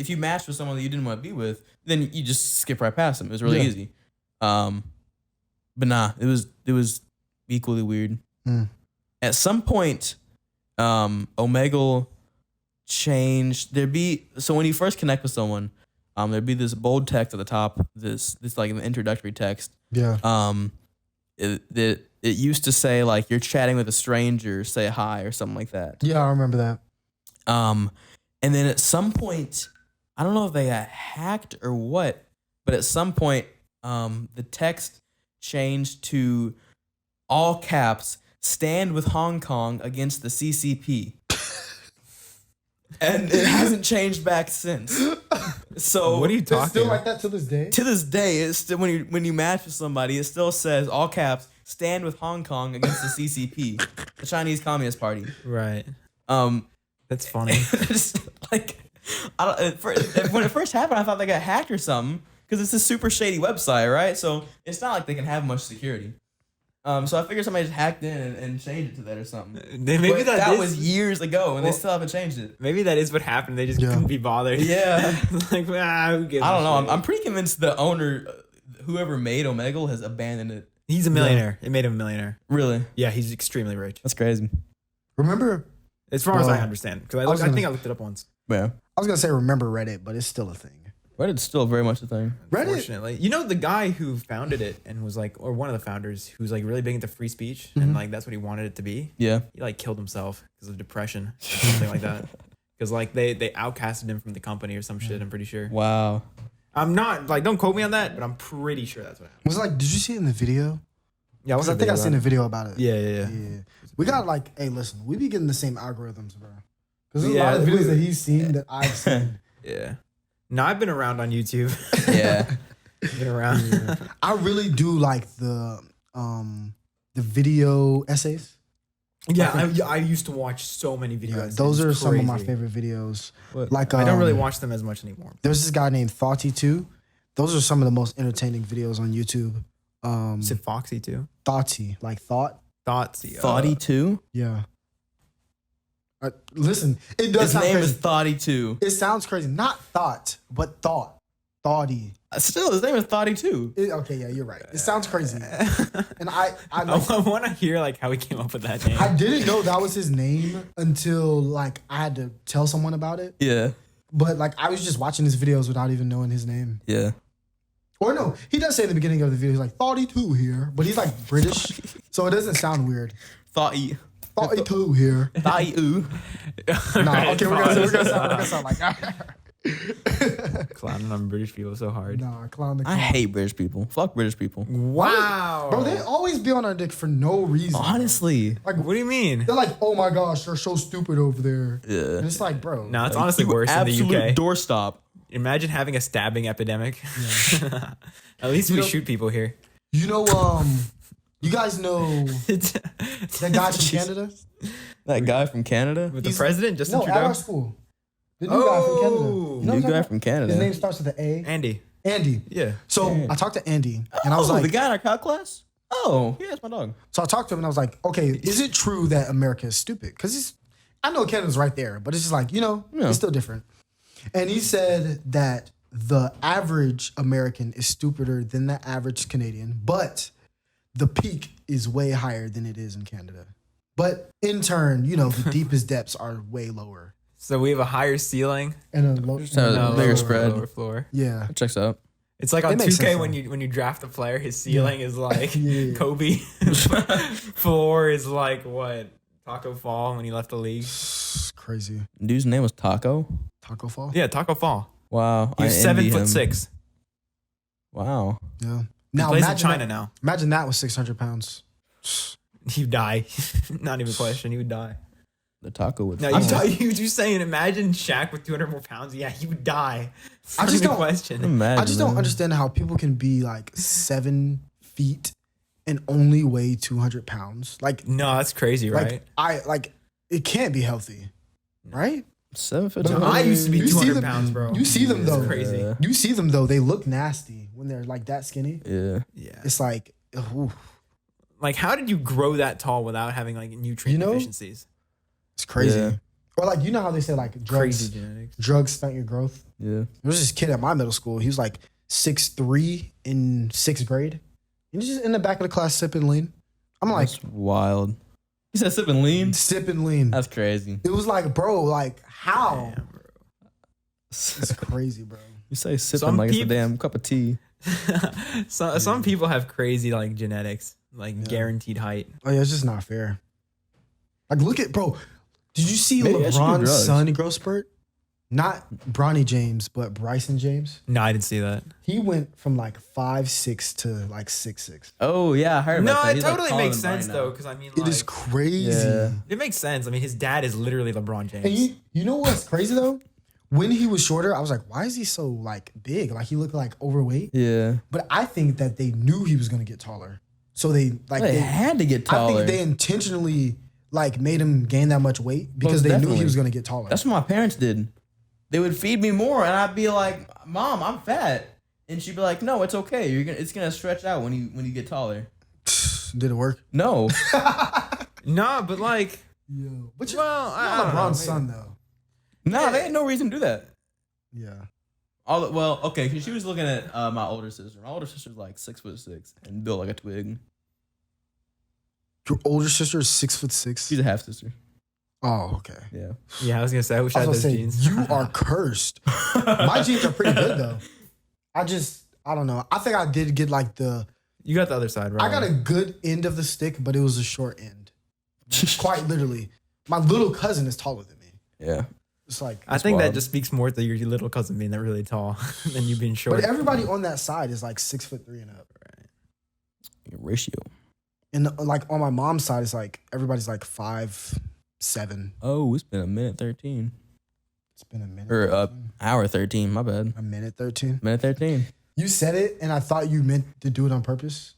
you matched with someone that you didn't want to be with, then you just skip right past them. It was really easy. But nah, it was equally weird. At some point, Omegle changed. So when you first connect with someone, there'd be this bold text at the top. This like an introductory text. Yeah. It used to say like you're chatting with a stranger, say hi or something like that. Yeah, I remember that. And then at some point, I don't know if they got hacked or what, but at some point, the text changed to all caps, stand with Hong Kong against the CCP. And it hasn't changed back since. So What are you It's talking still about? like that to this day? to this day, it's still when you match with somebody, it still says all caps, stand with Hong Kong against the CCP, the Chinese Communist Party. Right. Um, That's funny. it's like when it first happened, I thought they got hacked or something because it's a super shady website, right? So it's not like they can have much security. So I figured somebody just hacked in and changed it to that or something. Maybe But that is- was years ago, and they Well- still haven't changed it. Maybe that is what happened. They just couldn't be bothered. Yeah. Like, who gives I don't a know. shit? I'm pretty convinced the owner, whoever made Omegle, has abandoned it. He's a millionaire. It made him a millionaire. Really? Yeah, he's extremely rich. That's crazy. Remember, As far as I Well, understand. Because I was I gonna- think I looked it up once. Yeah. I was going to say remember Reddit, but it's still a thing. Reddit's still very much a thing. Reddit? Unfortunately. You know the guy who founded it and was like, or one of the founders who's like really big into free speech and like that's what he wanted it to be. Yeah. He like killed himself because of depression or something like that. Because like they outcasted him from the company or some shit, I'm pretty sure. Wow. I'm not like, don't quote me on that, but I'm pretty sure that's what happened. Was it like, did you see it in the video? Yeah, Because I think I seen a video about it. Yeah. Yeah. We got like, hey, listen, we be getting the same algorithms, bro. Because there's a Yeah, lot of videos that he's seen that I've seen. Yeah. No, I've been around on YouTube. Yeah. Been around. I really do like the video essays. Yeah, I used to watch so many videos. Yeah, those are some of my favorite videos. What? Like I don't really watch them as much anymore. There's this guy named Thoughty2. Those are some of the most entertaining videos on YouTube. Is it Foxy too? Thoughty, like thought. Thoughtsy. Thoughty too? Yeah. Listen, it does His sound name crazy. is Thoughty too. It sounds crazy. Not thought, but thought. Thoughty. Still, his name is Thoughty too. Okay, yeah, you're right. It sounds crazy. And I I want to hear like how he came up with that name. I didn't know that was his name until like I had to tell someone about it. Yeah. But like I was just watching his videos without even knowing his name. Yeah. Or no, he does say at the beginning of the video, he's like, Thoughty2 here. But he's like British, so it doesn't sound weird. Thoughty. Thoughty2 here. Thoughty ooh. Nah, okay, we're gonna sound like Clowning on British people so hard. nah, clown the I clown. hate British people. Fuck British people. Wow. Bro, they always be on our dick for no reason. Honestly. Like, What do you mean? they're like, oh my gosh, they're so stupid over there. Yeah. And it's like, bro. No, it's honestly worse in the Absolute UK. doorstop. Imagine having a stabbing epidemic. At least we know- shoot people here. You know, you guys know that guy from Canada? That guy from Canada? With the president, Justin No, Trudeau? at our school. The new guy from Canada. You know what I'm New talking guy about? from Canada. His name starts with an A. Andy. Andy. Yeah. So I talked to Andy, and I was the like, guy in our calc class? Oh, yeah, that's my dog. so I talked to him, and I was like, okay, is it true that America is stupid? Because I know Canada's right there, but it's just like, Yeah. it's still different. And he said that the average American is stupider than the average Canadian, but the peak is way higher than it is in Canada. But in turn, the deepest depths are way lower. So we have a higher ceiling, And a Just have a bigger spread. lower floor. Yeah. That checks out. It's like on It makes 2K sense, when you draft a player, his ceiling is like Yeah. Kobe. Floor is like what? Taco Fall when he left the league. It's crazy. Dude's name was Taco? Taco Fall? Yeah, Taco Fall. Wow. He was I envy him. 7'6". Wow. Yeah. He Now plays in imagine China that, now. Imagine that with 600 pounds. He'd die. Not even a question. He would die. The taco would No, you saying imagine Shaq with 200 more pounds? Yeah, he would die. It's I not just even a don't- question. Imagine, I just don't man. understand how people can be like 7 feet and only weigh 200 pounds. Like, No, that's crazy, right? it can't be healthy, right? 7 foot. But I used to be You see 200 them- pounds, bro. You see them That's though. crazy. Yeah. You see them though. They look nasty when they're like that skinny. Yeah. Yeah. It's like, ooh, Like, how did you grow that tall without having like nutrient deficiencies? it's crazy. Yeah. Or like, how they say like Crazy genetics. drugs stunt your growth. Yeah. There was this kid at my middle school. He was like 6'3" in 6th grade. And he's just in the back of the class sipping lean. I'm like, That's wild. He said sipping lean? sipping lean. That's crazy. It was like, bro, like how? Damn, bro. It's crazy, bro. You say sipping Some like it's a peop- damn cup of tea. Some people have crazy like genetics, like guaranteed height. Oh yeah, it's just not fair. Like, look at, bro. Did you see Maybe I should do LeBron's drugs. son growth spurt? Not Bronny James, but Bryson James. No, I didn't see that. He went from like 5'6" to like 6'6". Oh, yeah. I heard about No, that. it He's, like, totally taller makes than sense Brian though, now. because I mean, It like, is crazy. Yeah. it makes sense. I mean, his dad is literally LeBron James. And you know what's crazy though? When he was shorter, I was like, why is he so like big? Like he looked like overweight. Yeah. But I think that they knew he was gonna get taller, so they They had to get I taller. think they intentionally like made him gain that much weight because Most they knew definitely. he was gonna get taller. That's what my parents did. They would feed me more, and I'd be like, "Mom, I'm fat," and she'd be like, "No, it's okay. It's gonna stretch out when you get taller." Did it work? No. No, but like, Yo, but you, well, I not don't know, LeBron's maybe. son though. No, they had no reason to do that. Yeah. Okay, because she was looking at my older sister. My older sister's like 6'6" and built like a twig. Your older sister is 6'6". She's a half sister. Oh, okay. Yeah. yeah, I was gonna say I wish I I had was those gonna say genes. you are cursed. My genes are pretty good though. I don't know. I think I did get like You got the other side, right? I got a good end of the stick, but it was a short end. Quite literally. My little cousin is taller than me. Yeah. It's like, I think that wild. just speaks more to your little cousin being that really tall than you being short. but everybody on that side is like 6'3" and up. Ratio. And like on my mom's side, it's like everybody's like 5'7". Oh, it's been a minute 13. It's been a minute. Or 13. hour 13. My bad. A minute 13. Minute 13. You said it, and I thought you meant to do it on purpose.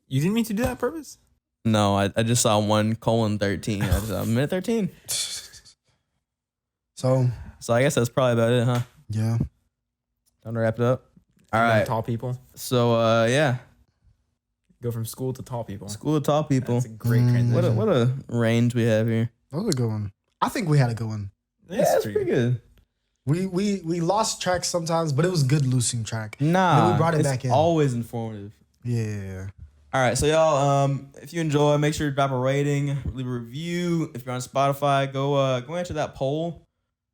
You didn't mean to do that on purpose? No, I just saw 1:13. I just saw minute 13. So So I guess that's probably about it, huh? yeah, Time to wrap it up. All And then right. tall people So yeah, go from school to tall people. school of tall people. That's a great Mm. transition. What a range we have here. that was a good one. I think we had a good one. That's pretty good. We lost track sometimes, but it was good losing track. Nah, Then we brought it it's back in. always informative. Yeah. All right, so y'all, if you enjoy, make sure to drop a rating, leave a review. If you're on Spotify, go answer that poll.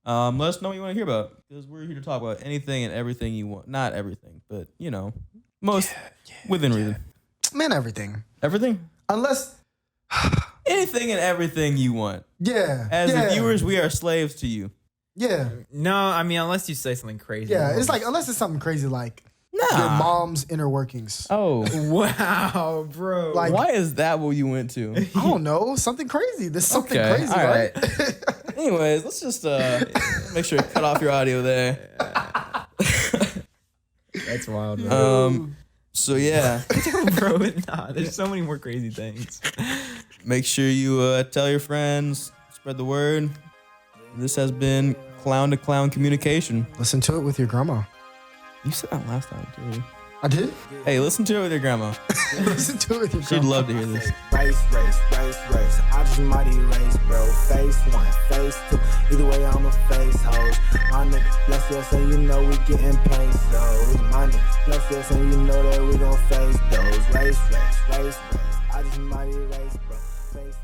Let us know what you want to hear about, because we're here to talk about anything and everything you want. Not everything, but most within reason. Man, everything. Everything, Unless, anything and everything you want. yeah. As yeah, the viewers, we are slaves to you. Yeah. No, I mean, unless you say something crazy. Yeah. It's like, unless it's something crazy like your Nah. mom's inner workings. Oh, Wow, bro. Like- why is that what you went to? I don't know. Something crazy. There's something Okay, crazy, all right? Anyways, let's just make sure to cut off your audio there. That's wild, bro. So yeah. Bro, nah, there's so many more crazy things. Make sure you tell your friends, spread the word. This has been Clown to Clown Communication. Listen to it with your grandma. You said that last time too. I did? Hey, listen to it with your grandma. Listen to it with your She'd grandma. love to hear this. Race. I just might erase, bro. Face one, face two. Either way, I'm a face hoes. My niggas bless us and you know we getting paid. So my niggas bless us and you know that we gon' face those. Race. I just might erase, bro. Face